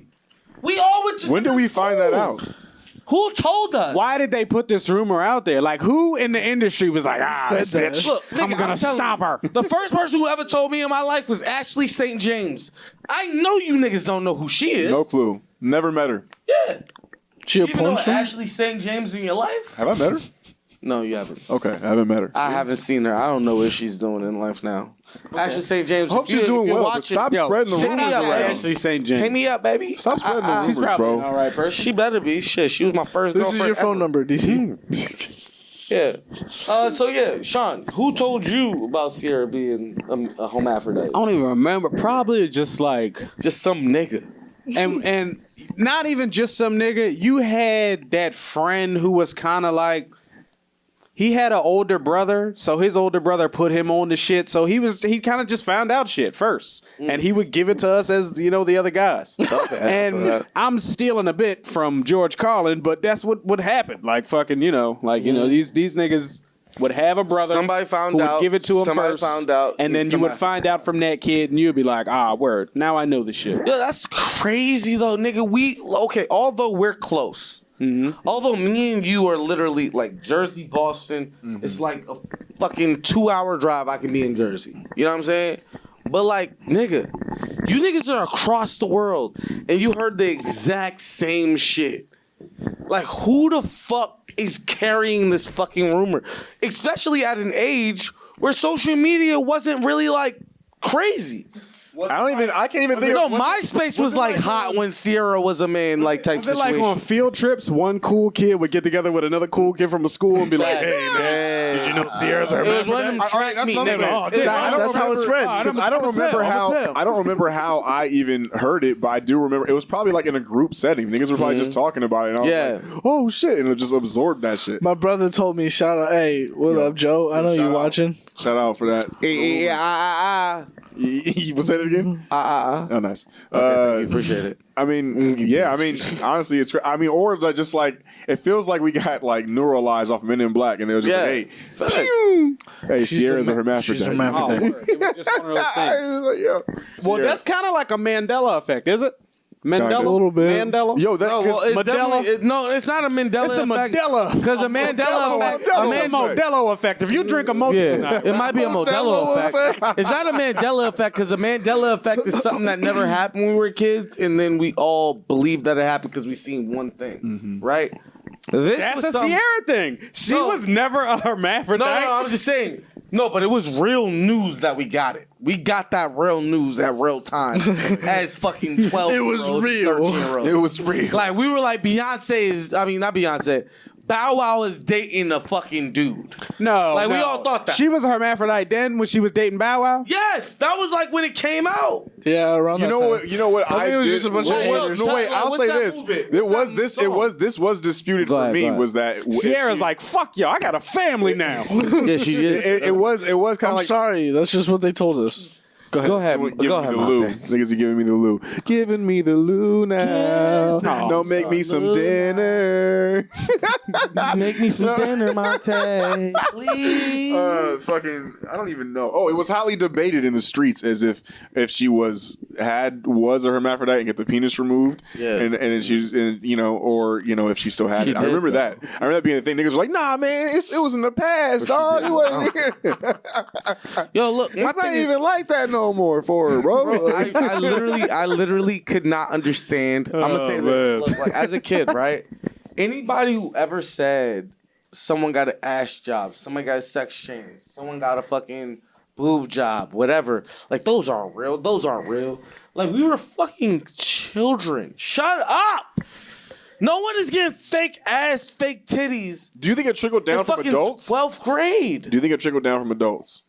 We all went to When did we find that out? Who told us? Why did they put this rumor out there? Like, who in the industry was like, this Said that. bitch, Look, I'm nigga, gonna telling stop you, her. The first person who ever told me in my life was Ashley St. James. I know you niggas don't know who she is. No clue. Never met her. Yeah. She a You even know porn star? Ashley St. James in your life? Have I met her? No, you haven't. Okay, I haven't met her. I haven't seen her. I don't know what she's doing in life now. Ashley St. James. I hope she's doing well, but stop spreading the hit me rumors up, around. Ashley St. James. Hit me up, baby. Stop spreading the She's rumors, probably an bro. all right person. She better be. Shit, she was my first This girlfriend is your phone ever. number, DC. Yeah. So yeah, Sean, who told you about Sierra being a hermaphrodite? I don't even remember. Probably just like, Just some nigga. and not even just some nigga. You had that friend who was kind of like, he had an older brother, so his older brother put him on the shit. So he kind of just found out shit first, and he would give it to us as the other guys. And I'm stealing a bit from George Carlin, but that's what would happen. Like fucking, these niggas would have a brother. Somebody found who out. would give it to him Somebody first, found out. and then you would find out from that kid, and you'd be like, word. Now I know the shit. Yo, that's crazy though, nigga. Although we're close. Mm-hmm. Although me and you are literally like Jersey, Boston, it's like a fucking 2-hour drive. I can be in Jersey. You know what I'm saying? But like, nigga, you niggas are across the world and you heard the exact same shit. Like, who the fuck is carrying this fucking rumor? Especially at an age where social media wasn't really like crazy. I can't even think. MySpace was like hot when Sierra was a man, like type Was it situation. like on field trips, one cool kid would get together with another cool kid from a school and be like, Like, hey, man, did you know Sierra's her It was one of them All right, track that's meet what I'm niggas. saying. That's how it spreads. I don't remember how I even heard it, but I do remember it was probably like in a group setting. Niggas were probably just talking about it. And I was like, oh shit, and it just absorbed that shit. My brother told me, shout out, hey, what up, Joe? I know you watching. Shout out for that. Was that it again? Oh, nice. Okay, appreciate it. I mean, yeah. I mean, honestly, it's. I mean, or just like it feels like we got like neuralized off Men in Black, and they was just like, hey, pew! Hey, Sierra's a hermaphrodite. She's hermaphrodite. Oh, it was just one of those things. Like, yo, Well, Sierra. that's kind of like a Mandela effect, is it? Mandela, Kinda. A little bit. Mandela. Yo, that No, well, it's Mandela? definitely- no, it's not a Mandela It's a effect. Mandela. Because a Mandela effect. Mandela It's a Modelo effect. If you drink a Modelo, Yeah, it might be a Modelo effect. It's not a Mandela effect because a Mandela effect is something that never happened when we were kids, and then we all believe that it happened because we seen one thing, right? This that's was a some- Sierra thing. She No. was never a hermaphrodite. No, I'm just saying. No, but it was real news that we got it. We got that real news at real time as fucking 12 It was real. 13-year-olds. It was real. Like, we were like, not Beyonce. Bow Wow is dating a fucking dude. No, Like, we no. all thought that. She was a hermaphrodite then when she was dating Bow Wow. Yes, that was like when it came out. Yeah, around You that know time. what? You know what? I think it was did- just a bunch of Well, haters. No, wait. Like, I'll what's say that this. movement? It What's was that this. song? It was this was disputed Go for ahead, me. go ahead. Was that if Sierra's she- like, fuck yo, I got a family now. Yeah, she did. It was kind of I'm like. sorry. That's just what they told us. Go ahead. Go ahead, the Lou. Monte. Niggas are giving me the Lou. Giving me the Lou now. Don't make me some dinner. Make me some dinner, Monte, please. Fucking, I don't even know. Oh, it was highly debated in the streets as if she was a hermaphrodite and get the penis removed, Yeah. and then she's, or if she still had She it. I did, remember though. that. I remember that being the thing. Niggas were like, nah, man, it was in the past, dog. It wasn't. Yo, look, my It's not thing is, even like that no more for her, bro. I literally could not understand. I'm gonna say this. Look, like, as a kid, right? Anybody who ever said someone got an ass job, someone got a sex change, someone got a fucking boob job, whatever. Like, those aren't real. Those aren't real. Like, we were fucking children. Shut up! No one is getting fake ass, fake titties. Do you think it trickled down from adults? 12th grade. Do you think it trickled down from adults?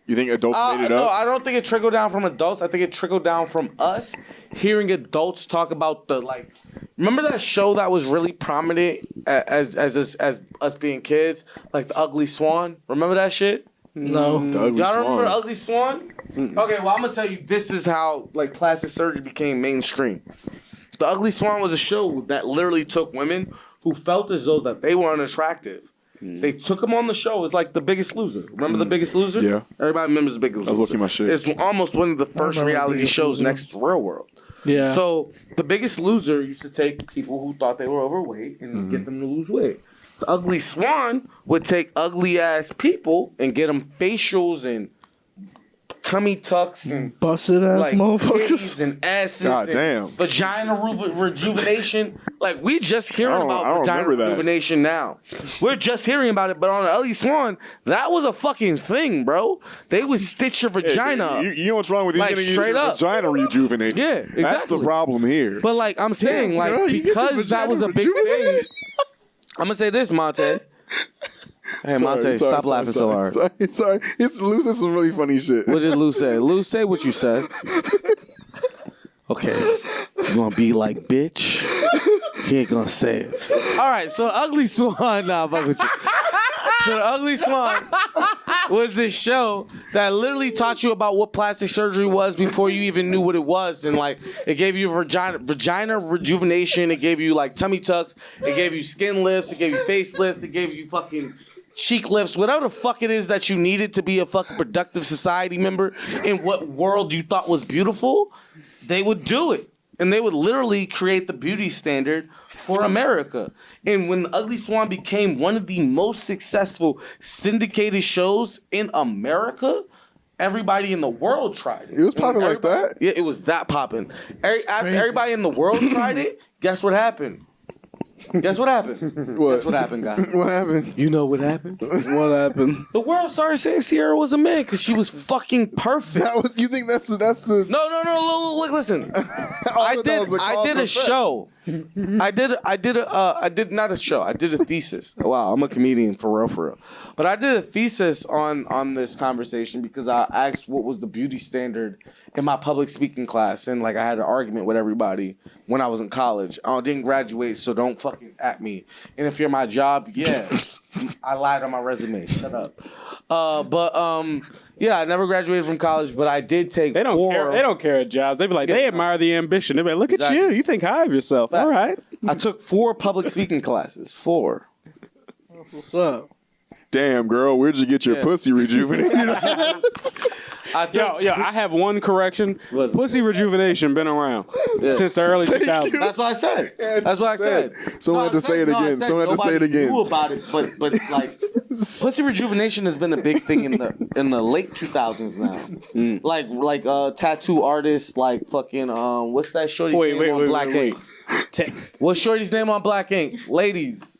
You think adults made it up? No, I don't think it trickled down from adults. I think it trickled down from us hearing adults talk about the, like, remember that show that was really prominent as us being kids? Like The Ugly Swan? Remember that shit? No. Y'all remember Ugly Swan? Mm-mm. Okay, well, I'm going to tell you, this is how, like, plastic surgery became mainstream. The Ugly Swan was a show that literally took women who felt as though that they were unattractive. They took them on the show. It's like The Biggest Loser. Remember The Biggest Loser? Yeah. Everybody remembers The Biggest Loser. I was looking at my shit. It's almost one of the first reality shows next to Real World. Yeah. So The Biggest Loser used to take people who thought they were overweight and get them to lose weight. The Ugly Swan would take ugly ass people and get them facials and tummy tucks and busted ass like motherfuckers titties and asses God and damn. vagina rejuvenation. Like, we just hearing I about don't vagina remember that. rejuvenation now. We're just hearing about it, but on the Ugly Swan, that was a fucking thing, bro. They would stitch your vagina up. You know what's wrong with you? Like, You're gonna straight use your up. vagina rejuvenated. Yeah, exactly. That's the problem here. But like I'm saying, like, girl, you get your because that was a big vagina thing. I'm gonna say this, Monte. Hey, Monte, stop laughing so hard. Sorry. Lou said some really funny shit. What did Lou say? Lou, say what you said. Okay. You gonna be like, bitch? He ain't gonna say it. All right, so Ugly Swan. Nah, fuck with you. So The Ugly Swan was this show that literally taught you about what plastic surgery was before you even knew what it was. And, like, it gave you vagina rejuvenation. It gave you, like, tummy tucks. It gave you skin lifts. It gave you face lifts. It gave you fucking cheek lifts. Whatever the fuck it is that you needed to be a fucking productive society member in what world you thought was beautiful, they would do it. And they would literally create the beauty standard for America. And when The Ugly Swan became one of the most successful syndicated shows in America, everybody in the world tried it. It was popping like that? Yeah, it was that popping. After everybody in the world tried it, guess what happened? Guess what happened? What? Guess what happened, guys? What happened? You know what happened? What happened? The world started saying Sierra was a man because she was fucking perfect. You think that's the No, look, listen. I did a show. I did not a show. I did a thesis. Wow, I'm a comedian for real. But I did a thesis on this conversation because I asked what was the beauty standard in my public speaking class, and like I had an argument with everybody when I was in college. I didn't graduate, so don't fucking at me. And if you're my job, yeah, I lied on my resume. Shut up. Yeah, I never graduated from college, but I did take They don't care. They don't care at jobs. They be like, they admire the ambition. They be like, look Exactly. at you. You think high of yourself. Facts. All right. I took 4 public speaking classes. 4. What's up? damn girl, where'd you get your pussy rejuvenated? Yo, I have one correction. Pussy rejuvenation been around since the early 2000s. That's what I said. That's what I said. Someone had to say it again. Someone had to say it again. Knew about it, but like pussy rejuvenation has been a big thing in the late 2000s now. Like tattoo artists, like fucking what's that shorty's name on Black Ink? What's shorty's name on Black Ink? Ladies.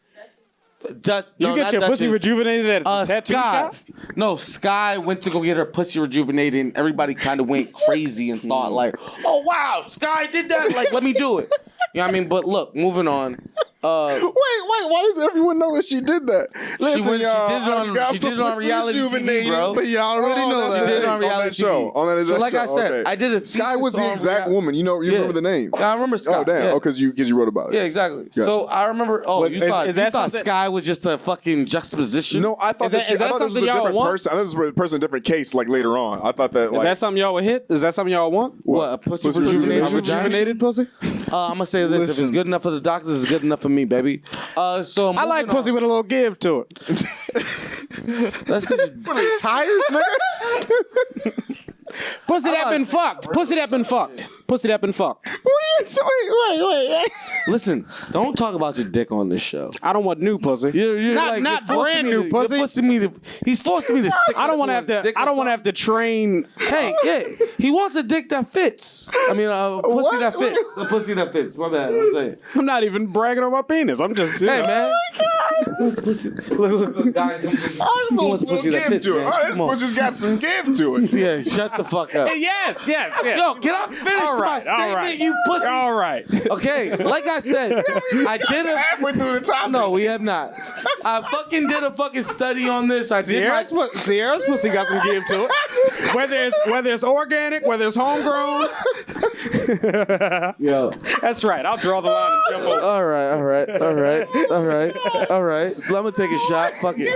You get your pussy rejuvenated at a tattoo shop? No, Sky went to go get her pussy rejuvenated, and everybody kind of went crazy and thought like, "Oh wow, Sky did that! Like, let me do it." You know what I mean? But look, moving on. Wait, why does everyone know that she did that? Listen, she did it on reality TV, bro. But y'all already know that. She did it on reality show. TV. On that exact so like show. I said, Okay. I did a thesis Sky was the exact woman. You remember the name? Yeah, I remember Sky. Oh damn! Yeah. Oh, because you wrote about it. Yeah, exactly. Gotcha. So I remember. Oh, you thought something- Sky was just a fucking juxtaposition? No, I thought Is that this was something a y'all different want? person. I thought this was a person, a different case. Like later on, I thought that. Is that something y'all would hit? Is that something y'all want? What, a pussy rejuvenated vagina? Rejuvenated pussy? I'm gonna say this: if it's good enough for the doctors, it's good enough for me, baby. So I like pussy with a little give to it. That's because tires, nigga? Pussy that been fucked. Pussy that been fucked. Pussy that been fucked. Wait. Listen, don't talk about your dick on this show. I don't want new pussy. You're not brand new pussy. He's forcing me to stick. I don't want to have to. I don't want to have to train. Hey, yeah, he wants a dick that fits. I mean, a pussy that fits. A pussy that fits. My bad. I'm saying. I'm not even bragging on my penis. I'm just. Hey, man. Look, Guy, he wants pussy that fits, man. This pussy's got some give to it. Yeah, shut the fuck up. Yes. Yo, can I finish my statement, you pussy? All right. Okay, like I said, I did a halfway through the topic. No, we have not. I fucking did a fucking study on this. Sierra's pussy got some give to it. Whether it's organic, whether it's homegrown. Yo, that's right. I'll draw the line and jump over. All right. I'm gonna take a shot. Fuck it.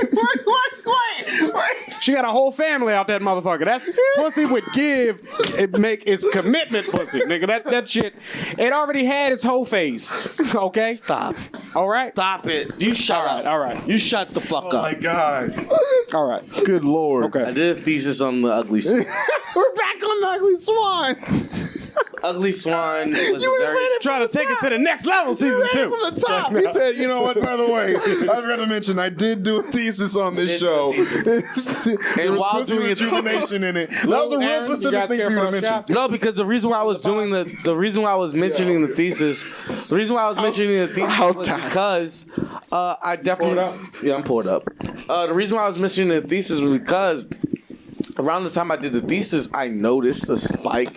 Wait. She got a whole family out that motherfucker. That's pussy would give. It's commitment pussy, nigga. That shit. It already had its whole face. Okay. Stop. All right. Stop it. You shut up. All right. You shut the fuck up. Oh my god. All right. Good lord. Okay. I did a thesis on the ugly swan. We're back on the ugly swan. Ugly Swan was trying to take it to the next level. Season 2 from the top. He said, "You know what? By the way, I forgot to mention I did do a thesis on this show. And while doing rejuvenation in it, that was a real specific thing for you to mention. No, because the reason why I was doing the reason why I was mentioning the thesis, was because I definitely I'm poured up. The reason why I was mentioning the thesis was because around the time I did the thesis, I noticed a spike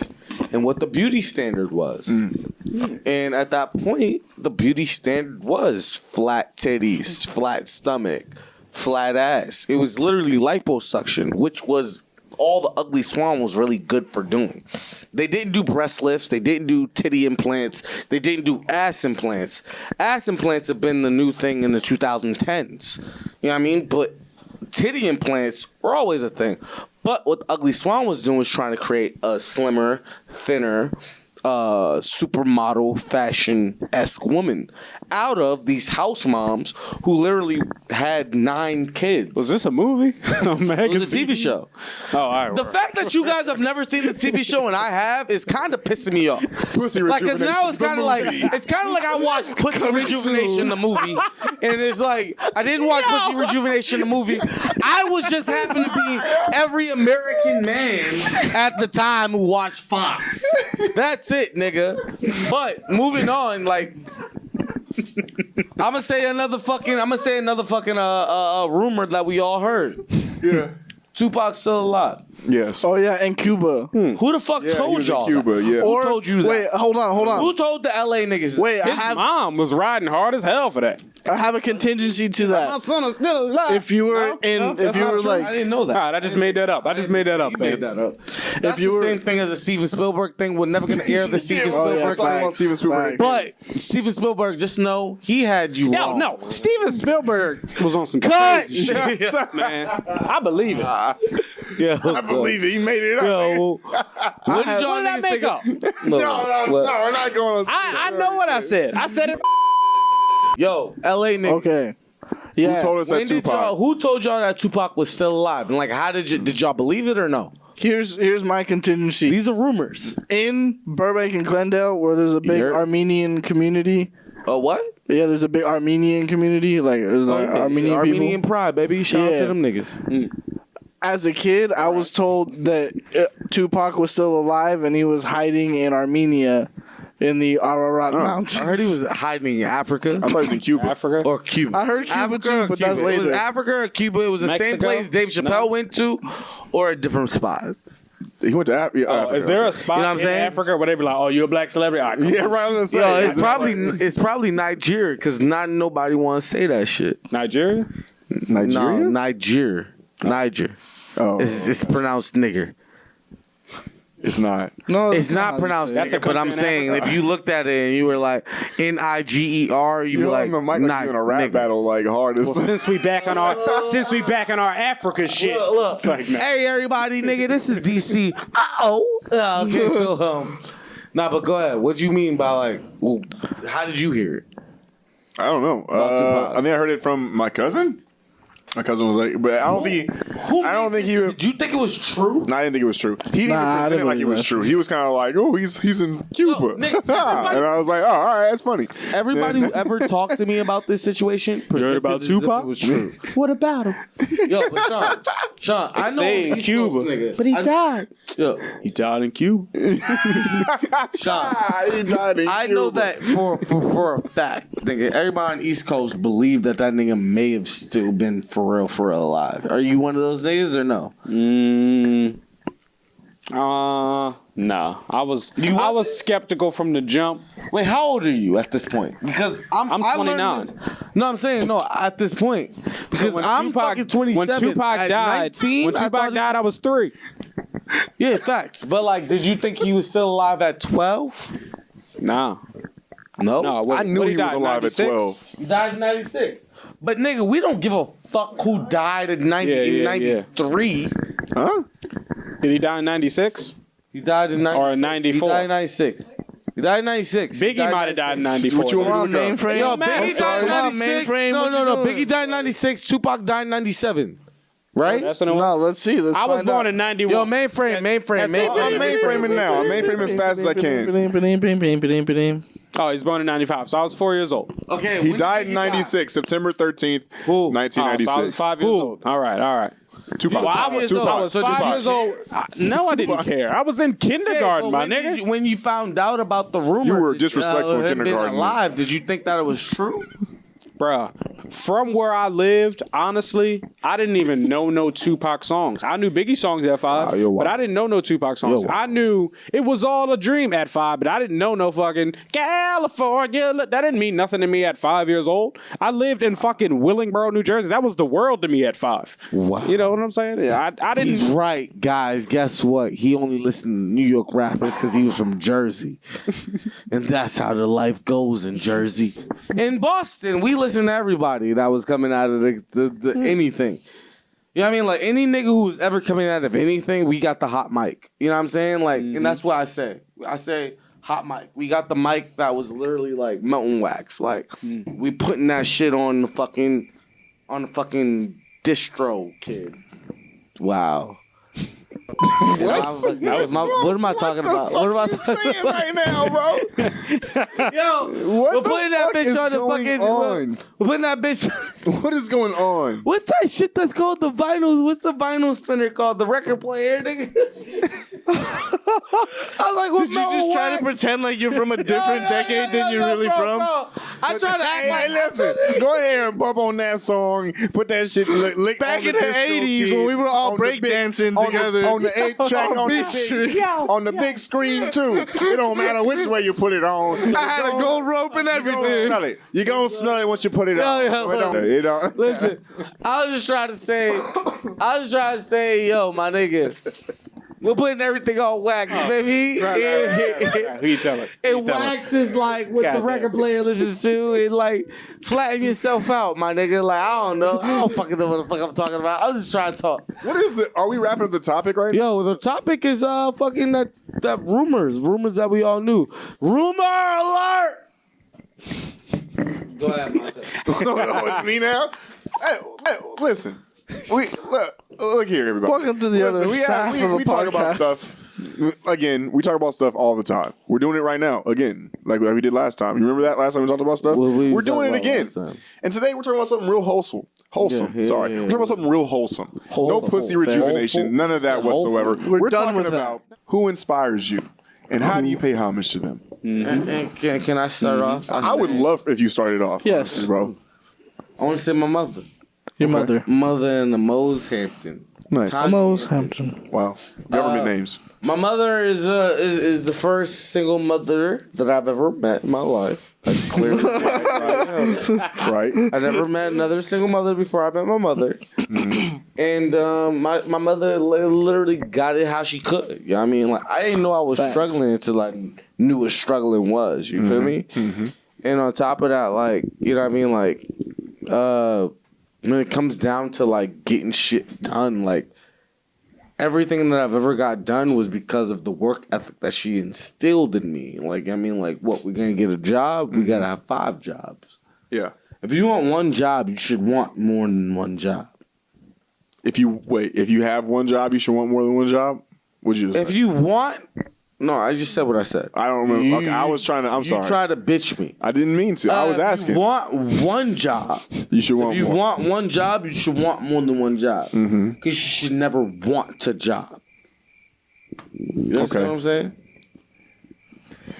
in what the beauty standard was. And at that point, the beauty standard was flat titties, flat stomach, flat ass. It was literally liposuction, which was all the Ugly Swan was really good for doing. They didn't do breast lifts. They didn't do titty implants. They didn't do ass implants. Ass implants have been the new thing in the 2010s. You know what I mean? But titty implants were always a thing. But what Ugly Swan was doing was trying to create a slimmer, thinner, supermodel fashion-esque woman out of these house moms who literally had 9 kids. Was this a movie? It was a TV show. Oh, all right. The fact that you guys have never seen the TV show and I have is kind of pissing me off. Pussy like, cause now Rejuvenation, it's kind of like I watched Pussy Rejuvenation the movie, and it's like I didn't watch Pussy Rejuvenation the movie. I was just happened to be every American man at the time who watched Fox. That's it, nigga. But moving on, like. I'm gonna say another fucking rumor that we all heard. Yeah. Tupac's still alive. Yes. Oh yeah, in Cuba. Who the fuck told y'all? In Cuba, yeah. Who told you that? Wait, hold on. Who told the LA niggas? Wait, His mom was riding hard as hell for that. I have a contingency to that. My son is still alive. If you were like, I didn't know that. All right, I just made that up. That's the same thing as a Steven Spielberg thing. We're never gonna air the Steven Spielberg thing. Steven Spielberg. But Steven Spielberg, just know he had you wrong. No, Steven Spielberg was on some crazy shit, man. I believe it. Yeah, I believe it. He made it up. Yo, what did y'all What did I niggas make think up? No, we're not going on. I know what I said. I said it. Yo, LA niggas. okay, yeah. Who told us that Tupac? Who told y'all that Tupac was still alive? And like, how did y'all believe it or no? Here's my contingency. These are rumors. In Burbank and Glendale, where there's a big Armenian community. What? Yeah, there's a big Armenian community. Like, there's Armenian people. pride, baby. Shout out to them niggas. As a kid, I was told that Tupac was still alive and he was hiding in Armenia in the Ararat Mountains. I heard he was hiding in Africa. I thought he was in Cuba. Africa Or Cuba. I heard Cuba Africa too, but that's later. It was Africa or Cuba. It was the same Mexico? place Dave Chappelle went to, or a different spot. He went to Africa. Is there a spot You know what I'm in saying? Africa where they be like, "Oh, you a black celebrity"? All right, Yeah, right. I was gonna say. It's probably Nigeria because not nobody want to say that shit. Nigeria. Nigeria. No, Niger. Oh, It's pronounced nigger. it's not. No, It's not pronounced That's a nigger, but I'm country in saying Africa. if you looked at it and you were like Niger, you'd be like, the mic like you in a rap nigga. battle, like hard as. Well, since we back on our Africa shit. Look. It's like, nah. Hey everybody, nigga, this is DC. Okay, so but go ahead. What do you mean by like? Well, how did you hear it? I don't know. Tupac. I think I heard it from my cousin. My cousin was like, but I don't think he. Do you think it was true? No, I didn't think it was true. He didn't even present it like it was true. He was kind of like, oh, he's in Cuba. Nick, and I was like, oh, all right, that's funny. Everybody who ever talked to me about this situation, you heard about Tupac? It was true. What about him? Yo, but Sean, I know in East Cuba, Coast nigga. but he died. Yo, He died in Cuba. Sean, He died in I Cuba. know that for a fact, nigga. Everybody on the East Coast believe that nigga may have still been for real alive. Are you one of those niggas or no? No. I was skeptical from the jump. Wait, how old are you at this point? Because I'm 29. No, I'm saying no at this point. Because when I'm Tupac, fucking 27. When Tupac at died, 19, I was 3. Yeah, facts. But like, did you think he was still alive at 12? Nah. No. I knew he was alive at 12. He died in 96. But nigga, we don't give a fuck who died in 93. Huh? Did he die in 96? He died in 96. Or in 94? He died in 96. He died in 96. Biggie might have died in 94. What you want me to look up? Yo, Biggie died in 96. No. Biggie died in 96. Tupac died in 97. Right? That's what it was? No, let's see. I was born in 91. Yo, mainframe. I'm mainframing now. I'm mainframing as fast as I can. Oh, he's born in 95, so I was 4 years old. Okay. He died in 96, September 13th, Who? 1996. So I was 5 years old. All right. Tupac. Well, I was 5 years old. I didn't care. I was in kindergarten, my nigga. When you found out about the rumor, You were disrespectful in him being kindergarten. alive, did you think that it was true? Bruh, from where I lived, honestly, I didn't even know no Tupac songs. I knew Biggie songs at 5, but I didn't know no Tupac songs. I knew it was all a dream at 5, but I didn't know no fucking California. That didn't mean nothing to me at 5 years old. I lived in fucking Willingboro, New Jersey. That was the world to me at 5. Wow. You know what I'm saying? I didn't. He's right, guys. Guess what? He only listened to New York rappers because he was from Jersey. And that's how the life goes in Jersey. In Boston, we listen to everybody that was coming out of the anything. You know what I mean? Like, any nigga who's ever coming out of anything, we got the hot mic. You know what I'm saying? Like, and that's what I say. I say hot mic. We got the mic that was literally like melting wax. Like, we putting that shit on the fucking distro, kid. Wow. What am I talking about? What am I saying right now, bro? Yo, we're putting that bitch on the fucking. We're putting that bitch. What is going on? What's that shit that's called the vinyl? What's the vinyl spinner called? The record player, nigga. I was like, what? Did you just try to pretend like you're from a different decade than you're really from? Bro. I try to act like. Hey, listen. Go ahead and bump on that song. Put that shit. Lick Back in the 80s when we were all breakdancing together. On the 8-track, on the big screen, too. It don't matter which way you put it on. I had a gold rope and everything. You're going to smell it once you put it on. Listen, I was just trying to say, yo, my nigga. We're putting everything on wax, baby. Who you telling? And wax is like what the record player listens to. And like flatten yourself out, my nigga. Like, I don't know. I don't fucking know what the fuck I'm talking about. I was just trying to talk. What is the? Are we wrapping up the topic right now? Yo, the topic is fucking that rumors that we all knew. Rumor alert. Go ahead, Monte. Oh, it's me now. Hey, listen. Look here, everybody. Welcome to the other side of the we talk podcast. about stuff. Again, we talk about stuff all the time. We're doing it right now. Again, like we did last time. You remember that last time we talked about stuff? We're doing it again. And today we're talking about something real wholesome. We're talking about something real wholesome. No pussy rejuvenation. None of that whatsoever. We're talking about who inspires you and how do you pay homage to them. And can I start off? I would love if you started off. Yes, bro. I want to say my mother. Your mother. Mother in the Mosehampton. Nice. Mosehampton. Wow. Government names. My mother is the first single mother that I've ever met in my life. I clearly Right. I never met another single mother before I met my mother. And my mother literally got it how she could. You know what I mean? Like, I didn't know I was struggling until I knew what struggling was. You feel me? And on top of that, like, you know what I mean? Like, when it comes down to like getting shit done, like everything that I've ever got done was because of the work ethic that she instilled in me. Like, I mean, like, what, we're gonna get a job? We gotta have 5 jobs. Yeah. If you want one job, you should want more than one job. If you have one job, you should want more than one job? What'd you just say? If you want... No, I just said what I said. I don't remember. Okay, I was trying to... I'm sorry. You try to bitch me. I didn't mean to. I was asking. If you want one job... You should want more. If you want one job, you should want more than one job. Because you should never want a job. You understand what I'm saying?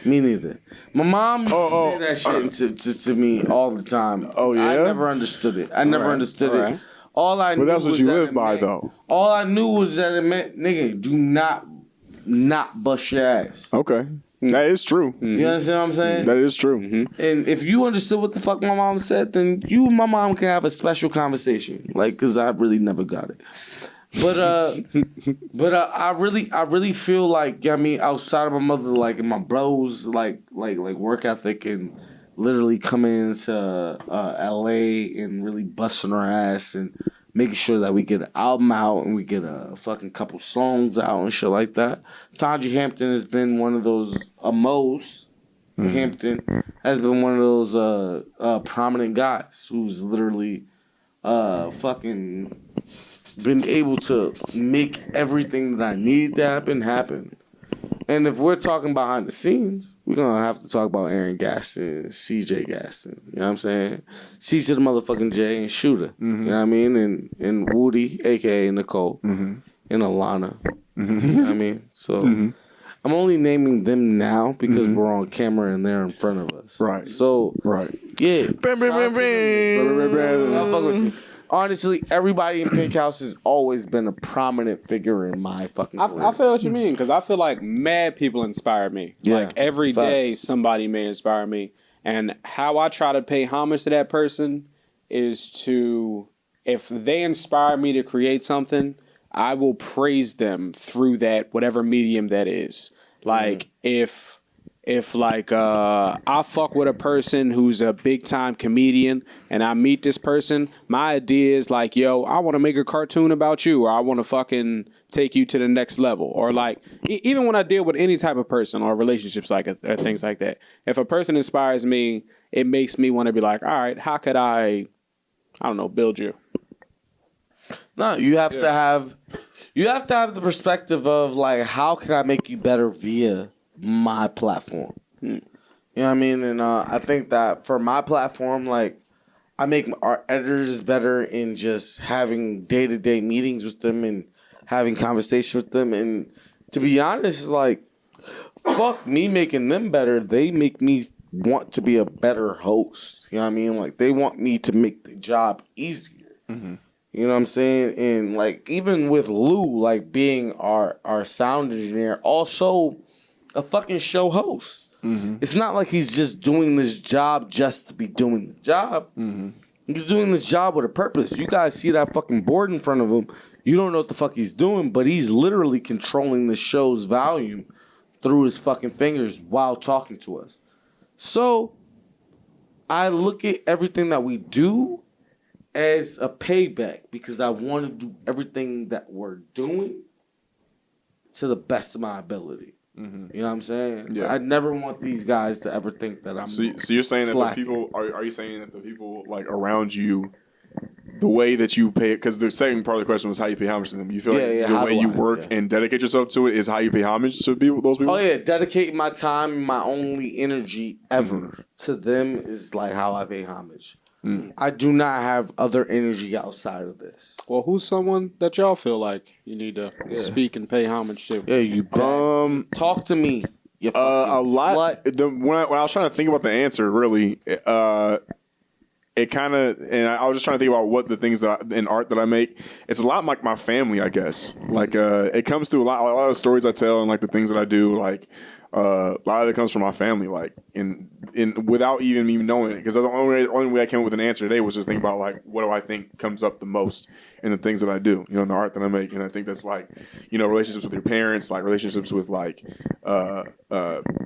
Me neither. My mom used to say that shit to me all the time. Oh, yeah? I never understood it. I never understood it. All I knew that's what was you that live it by, meant, though. All I knew was that it meant, nigga, do not bust your ass. Okay. That is true. You understand what I'm saying? That is true. And if you understood what the fuck my mom said, then you and my mom can have a special conversation. Like, because I really never got it. But I really feel like, I mean, outside of my mother, like, and my bros, like work ethic and literally coming into LA and really busting our ass and making sure that we get an album out and we get a fucking couple songs out and shit like that. Tandre Hampton has been one of those, Hampton has been one of those prominent guys who's literally fucking been able to make everything that I needed to happen. And if we're talking behind the scenes, we're going to have to talk about Aaron Gaston, CJ Gaston. You know what I'm saying? C to the motherfucking J and Shooter. You know what I mean? And Woody, a.k.a. Nicole. And Alana. You know what I mean? So I'm only naming them now because we're on camera and they're in front of us. Right. So, yeah. I'll fuck with you. Honestly, everybody in PinkHouse has always been a prominent figure in my fucking career. I feel what you mean, because I feel like mad people inspire me. Yeah, like every day somebody may inspire me. And how I try to pay homage to that person is to, if they inspire me to create something, I will praise them through that, whatever medium that is. Like if I fuck with a person who's a big time comedian and I meet this person, my idea is like, yo, I want to make a cartoon about you, or I want to fucking take you to the next level. Or like, even when I deal with any type of person or relationships or things like that, if a person inspires me, it makes me want to be like, all right, how could I don't know, build you? No, you have to have the perspective of like, how can I make you better via my platform? You know what I mean? And I think that for my platform, like, I make our editors better in just having day-to-day meetings with them and having conversations with them. And to be honest, like, fuck me making them better. They make me want to be a better host. You know what I mean? Like, they want me to make the job easier. You know what I'm saying? And like, even with Lou, like being our sound engineer, also a fucking show host. It's not like he's just doing this job just to be doing the job. He's doing this job with a purpose. You guys see that fucking board in front of him. You don't know what the fuck he's doing, but he's literally controlling the show's volume through his fucking fingers while talking to us. So I look at everything that we do as a payback because I want to do everything that we're doing to the best of my ability. You know what I'm saying? Yeah. I never want these guys to ever think that I'm. So you're saying that the people are you saying that the people like around you, the way that you pay, because the second part of the question was how you pay homage to them. You feel like the way you work and dedicate yourself to it is how you pay homage to people, those people? Oh yeah, dedicating my time and my only energy ever to them is like how I pay homage. I do not have other energy outside of this. Well, who's someone that y'all feel like you need to speak and pay homage to? Yeah, you talk to me. You a lot. Slut. When I was trying to think about the answer, really, it kind of, and I was just trying to think about what the things that in art that I make. It's a lot like my family, I guess. Like it comes through a lot of stories I tell and like the things that I do. Like a lot of it comes from my family. Like in without even knowing it, because the only way I came up with an answer today was just thinking about like what do I think comes up the most in the things that I do, in the art that I make. And I think that's like, relationships with your parents, like relationships with like,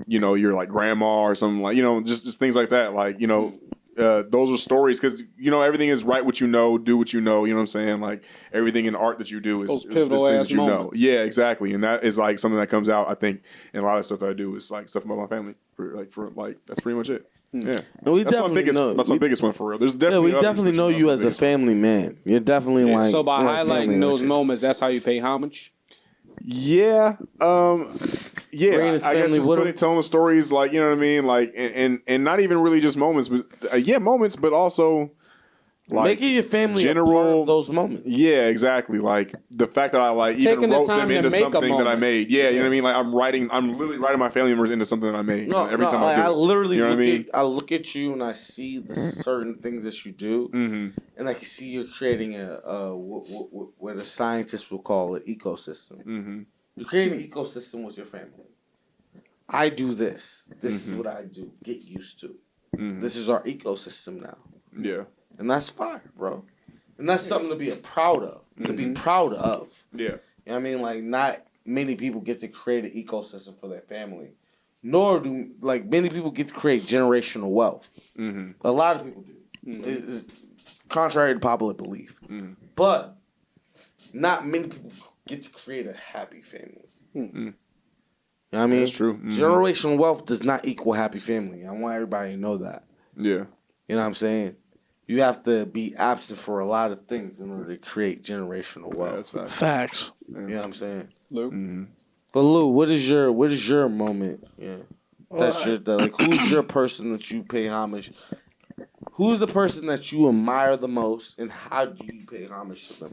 your like grandma or something like, just things like that. Like, those are stories because, everything is write what you know, do what you know. You know what I'm saying? Like everything in art that you do is things that you know. Yeah, exactly. And that is like something that comes out, I think, in a lot of stuff that I do is like stuff about my family. That's pretty much it. Yeah, and we that's definitely know. That's my biggest one for real. There's definitely we definitely know you as a family man. You're definitely like so by highlighting those moments, that's how you pay homage. Yeah, yeah. I guess just telling the stories, like you know what I mean, like and not even really just moments, but moments, but also. Like making your family general, a part of those moments. Yeah, exactly. Like the fact that I like even wrote them into something that I made. Yeah, you know what I mean? Like I'm literally writing my family members into something that I made. Every time I do I literally you know what I mean? I look at you and I see the certain things that you do, and I can see you're creating what a scientist will call an ecosystem. You're creating an ecosystem with your family. I do this. This is what I do. Get used to it. This is our ecosystem now. Yeah. And that's fire, bro. And that's something to be proud of. To be proud of. Yeah. You know what I mean? Like, not many people get to create an ecosystem for their family. Nor do, like, many people get to create generational wealth. A lot of people do. It's contrary to popular belief. But not many people get to create a happy family. You know what I mean? That's true. Generational wealth does not equal happy family. I want everybody to know that. Yeah. You know what I'm saying? You have to be absent for a lot of things in order to create generational wealth. Yeah, facts. You know what I'm saying? Lou? But Lou, what is your moment? Yeah. Who's your person that you pay homage? Who's the person that you admire the most, and how do you pay homage to them?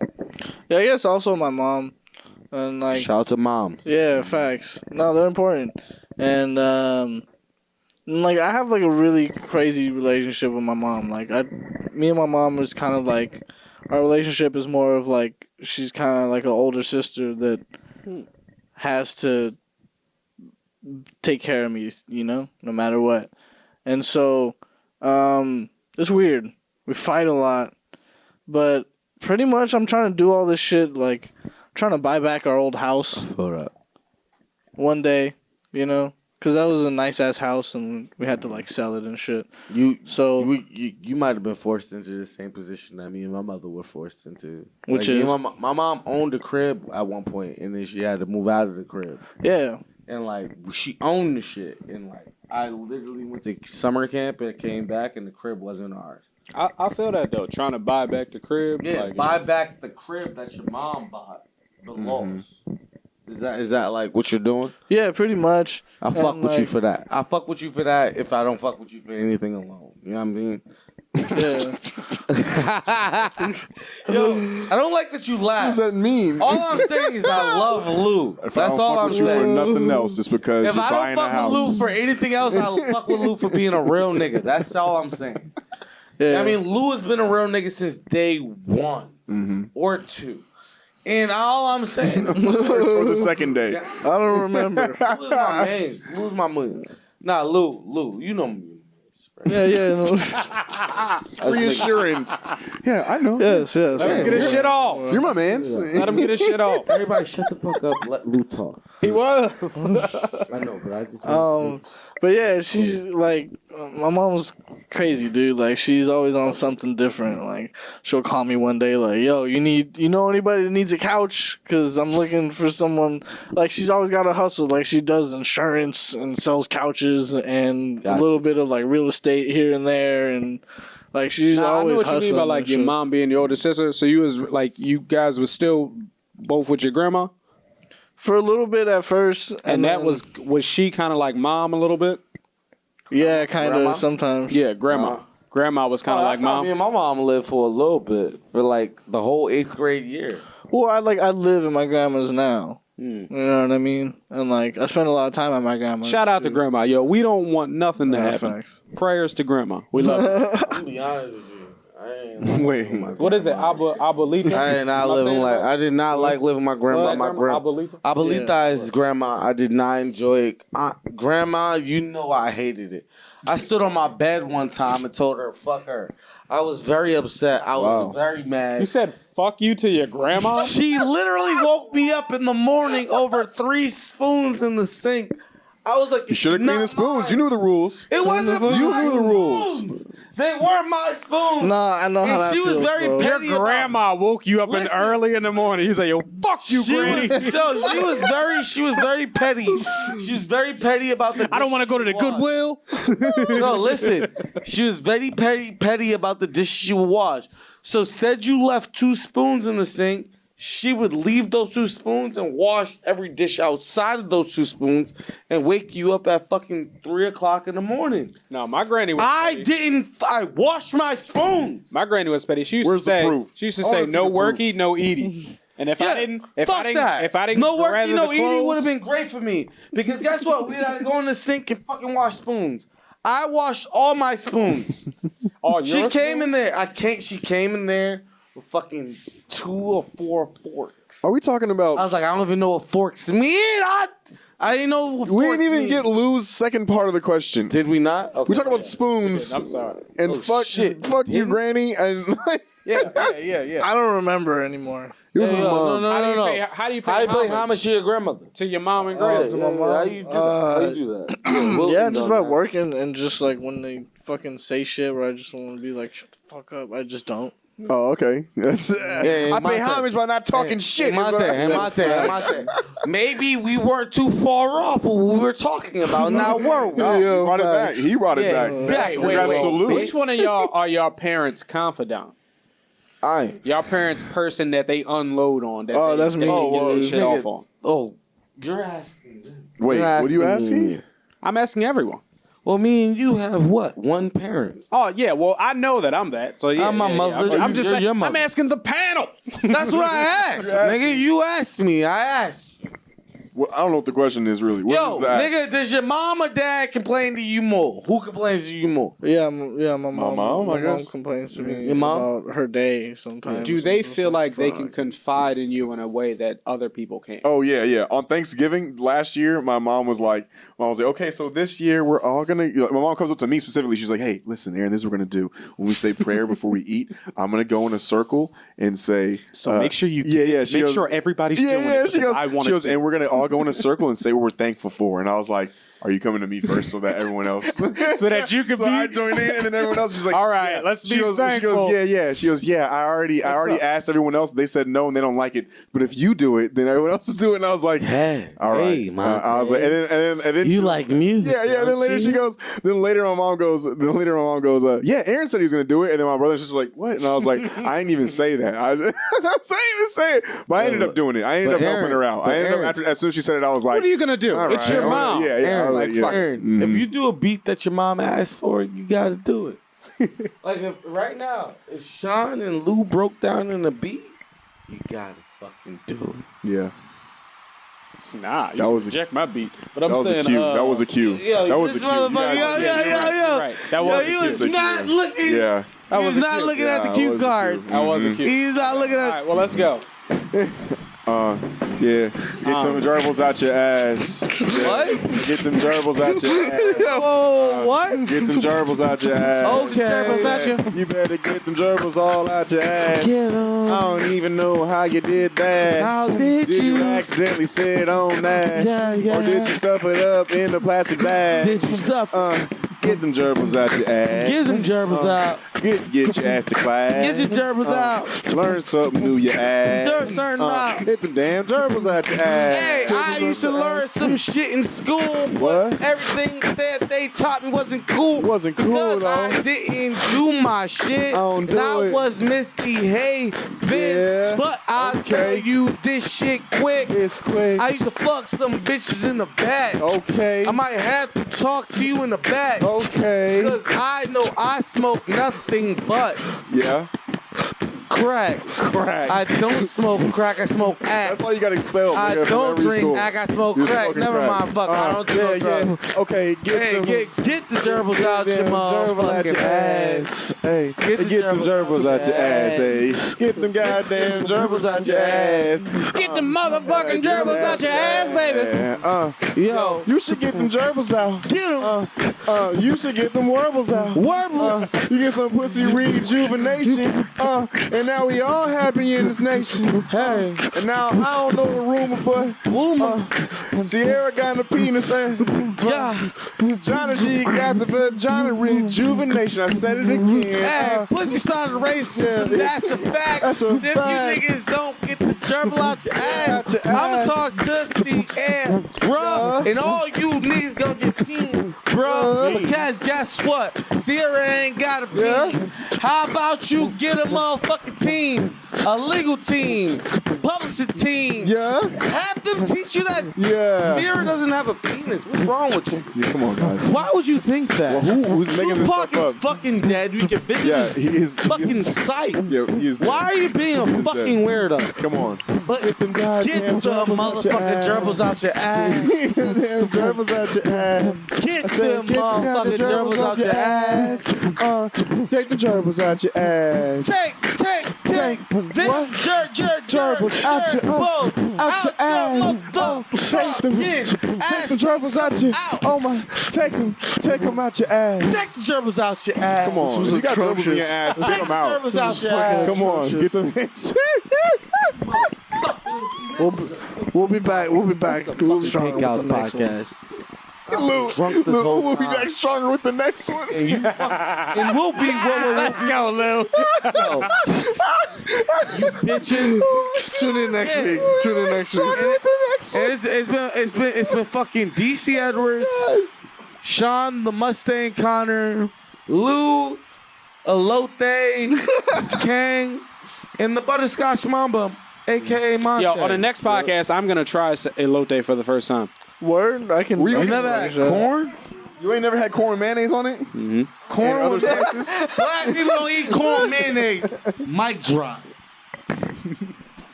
Yeah, I guess also my mom. And like shout out to mom. Yeah, facts. No, they're important. And like I have like a really crazy relationship with my mom. Like me and my mom is kind of like our relationship is more of like she's kind of like an older sister that has to take care of me, you know, no matter what. And so it's weird. We fight a lot, but pretty much I'm trying to do all this shit like trying to buy back our old house. Hold up. One day, you know. Because that was a nice-ass house, and we had to, like, sell it and shit. You might have been forced into the same position that me and my mother were forced into. Which is? My mom owned a crib at one point, and then she had to move out of the crib. Yeah. And, like, she owned the shit. And, like, I literally went to summer camp and came back, and the crib wasn't ours. I feel that, though, trying to buy back the crib. Yeah, like, buy back the crib that your mom bought. The loss. Is that like what you're doing? Yeah, pretty much. I fuck with you for that. I fuck with you for that if I don't fuck with you for anything alone. You know what I mean? Yeah. Yo, I don't like that you laugh. What does that mean? All I'm saying is I love Lou. That's all I'm saying. For nothing else, it's because if you're buying a house. If I don't fuck with Lou for anything else, I'll fuck with Lou for being a real nigga. That's all I'm saying. Yeah. I mean, Lou has been a real nigga since day one or two. And all I'm saying, or the second day, I don't remember. Lose my mains. Lose my money. Nah, Lou, you know me. Yeah. No. Reassurance. Yeah, I know. Yes. Let him get his shit off. You're my man. Let him get his shit off. Everybody, shut the fuck up. Let Lou talk. He was. I know, but I just. But yeah, she's like, my mom's crazy, dude. Like, she's always on something different. Like, she'll call me one day, like, yo, you know anybody that needs a couch? Because I'm looking for someone. Like, she's always got to hustle. Like, she does insurance and sells couches and a little bit of, like, real estate here and there. And, like, she's always hustling. I know what you mean by, like, your mom being your older sister. So you guys were still both with your grandma? For a little bit at first. And that was she kind of like mom a little bit? Yeah, kind of sometimes. Yeah, grandma. Grandma was kind of like mom. Me and my mom lived for a little bit, for like the whole 8th grade year. Well, I live in my grandma's now. You know what I mean? And like I spend a lot of time at my grandma's. Shout out to grandma, yo. We don't want nothing to happen. Facts. Prayers to grandma. We love her. To be honest with you. Wait, what is it? Abuelita? I did not like living with my grandma. My grandma. Abuelita is grandma. I did not enjoy it. Grandma, you know I hated it. I stood on my bed one time and told her, fuck her. I was very upset. I was very mad. You said fuck you to your grandma? She literally woke me up in the morning over 3 spoons in the sink. I was like, you should have cleaned the spoons. You knew the rules. It wasn't. You knew the rules. They weren't my spoons. Nah, I know how that she was feels, very bro. petty. Your grandma woke you up Listen. early in the morning. He's like, yo, fuck you, Granny. She was very petty. She was very petty about the. I don't want to go to the Goodwill. No, listen. She was very petty about the dishes she would wash. So said you left 2 spoons in the sink. She would leave those 2 spoons and wash every dish outside of those 2 spoons and wake you up at fucking 3 o'clock in the morning. No, my granny was petty. I washed my spoons. My granny was petty. She used Where's to say, the proof? She used to I wanna say, see no the proof. worky, no eaty. And if I didn't no worky, gather no the eating clothes- would have been great for me. Because guess what? We had to go in the sink and fucking wash spoons. I washed all my spoons. She came in there. She came in there with fucking 2 or 4 forks. Are we talking about? I was like, I don't even know what forks mean. I didn't know what we forks didn't even mean. get Lou's second part of the question. Did we not? Okay. We talked about spoons. I'm sorry. And fuck you, Granny. And Yeah. I don't remember anymore. it was his mom. No. How do you pay How you pay homage homage to your grandmother? to your mom and How grandmother? you do that? How you do that? Yeah, just by working and just like when they fucking say shit where I just want to be like, shut the fuck up. I just don't. Oh, okay. I my pay turn. homage by not talking shit. My is what I turn. do. My turn. Maybe we weren't too far off of what we were talking about. Now were we? No, he brought it back. He brought it back. exactly. We got Wait. salute. Which one of y'all are your parents' confidant? Y'all parents' person that they unload on. That That's me. Get their shit nigga. off on. Oh, you're asking. Wait, You're what are you asking asking? me. I'm asking everyone. Well, me and you have what? One parent. Oh yeah, well I know that I'm that. So yeah, I'm my mother. I'm just You're saying. your mother. I'm asking the panel. That's what I asked, nigga. You asked me. I asked you. Well, I don't know what the question is really. What Yo, is that? nigga, does your mom or dad complain to you more? Who complains to you more? Yeah, my mom. mom, I my mom guess. complains to me Your mom? about her day sometimes. Do they It's feel like they can fuck. confide in you in a way that other people can't? Oh yeah. On Thanksgiving last year, my mom was like, okay, so this year we're all gonna. My mom comes up to me specifically. She's like, hey, listen, Aaron, this is what we're gonna do. When we say prayer before we eat, I'm gonna go in a circle and say. So make sure you She make goes, sure everybody's doing it. She goes, I want to. and we're gonna all go in a circle and say what we're thankful for. And I was like, are you coming to me first so that everyone else, so that you can so be. I joined in, and then everyone else is like, All right, yeah. let's be She goes, thankful. yeah. She goes, yeah. I already asked everyone else. They said no, and they don't like it. But if you do it, then everyone else will do it. And I was like, Hey, all right. hey, Monte. I was like, and then You she- like music? Yeah. Then don't later you? she goes. Then later my mom goes. Yeah, Aaron said he was gonna do it, and then my brother and sister were like, what? And I was like, I didn't even say that. I didn't even say it, but I ended up doing it. I ended up helping her out. I ended up as soon as she said it, I was like, What are you gonna do? all It's right. your mom. Yeah. I Aaron, was like, yeah. Aaron, if you do a beat that your mom asked for, you gotta do it. Like right now, if Sean and Lou broke down in a beat, you gotta fucking do it. Yeah. Nah, you That was a- reject my beat. But I'm That was saying a cue. That was a cue. Yo, That was a this cue. motherfucker, yo. Right. That was He a was cue. not looking. Yeah. He was not looking at the Yeah, cue that was a cards. cue. That was a cue. He's not looking All at. right, well let's go. Yeah. Get them gerbils out your ass. What? Get them gerbils out your ass. Oh, what? Get them gerbils out your ass. Okay. You better get them gerbils all out your ass. Get 'em. I don't even know how you did that. How did Did you you? accidentally sit on that? Yeah. Or did you stuff it up in the plastic bag? Did you stop? Get them gerbils out your ass. Get them gerbils out. Get your ass to class. Get your gerbils out. Learn something new, your ass. Turn out. Get them damn gerbils out your ass. Hey, I used to learn some shit in school, What? but everything that they taught me wasn't cool. Wasn't cool, because though. I didn't do my shit. I don't do and I it. was misbehaving. Yeah. But I'll Okay. tell you this shit quick. It's quick. I used to fuck some bitches in the back. Okay. I might have to talk to you in the back. Okay. Because I know I smoke nothing but Yeah. crack. Crack. I don't smoke crack. I smoke ass. That's why you got expelled. I nigga, from don't every drink school. crack. I smoke You're crack. smoking Never crack. mind. Fuck. I don't do no drugs. Okay, Hey, get the gerbils out your them gerbils out motherfucking your ass. Hey, Get the get them gerbils gerbils out your ass. Hey, get them goddamn gerbils out your ass. Get the motherfucking gerbils out your ass, baby. Yo, You should get them gerbils out. get them. You should get them warbles out. Warbles. You get some pussy rejuvenation. And now we all happy in this nation. Hey. And now I don't know the rumor, but Sierra got the penis and Johnny, she got the vagina rejuvenation. I said it again. Hey, pussy started racist. That's a fact. That's a if fact. you niggas don't get the gerbil out your ass, I'ma talk dusty air, bruh. And all you niggas gonna get peen, bruh. Because guess what? Sierra ain't got a peen. How about you get a motherfucking team? A legal team, publicist team. Have them teach you that. Sierra doesn't have a penis. What's wrong with you? Yeah, come on, guys. Why would you think that? Well, who's making this Tupac stuff is up? fucking dead. We can visit his fucking site. Yeah, he is dead. Why are you being a fucking weirdo? Come on. But get the motherfucking gerbils out your ass. Get them gerbils out your ass. Get them motherfucking gerbils out your ass. Take the gerbils out your ass. Take this Gerbils out your ass. Take the gerbils out your ass. Oh my, take them out your ass. Take the gerbils out your ass. Come on, you got gerbils in your ass. Take them out. Gerbils out your ass. Come on, get them hits. We'll be back. We'll be back. PinkHouse Podcast. We'll be back stronger with the next one. And we'll be Let's go, Lou. You bitches. Tune in next week. Tune in next week. And it's been fucking DC Edwards, Sean the Mustang Connor, Lou, Elote, Kang, and the Butterscotch Mamba, aka Monte. Yo, on the next podcast, I'm gonna try elote for the first time. Word? I can. You never had corn? You ain't never had corn mayonnaise on it? Mm-hmm. Corn and other spices? Black people don't eat corn mayonnaise. Mic drop.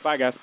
Bye, guys.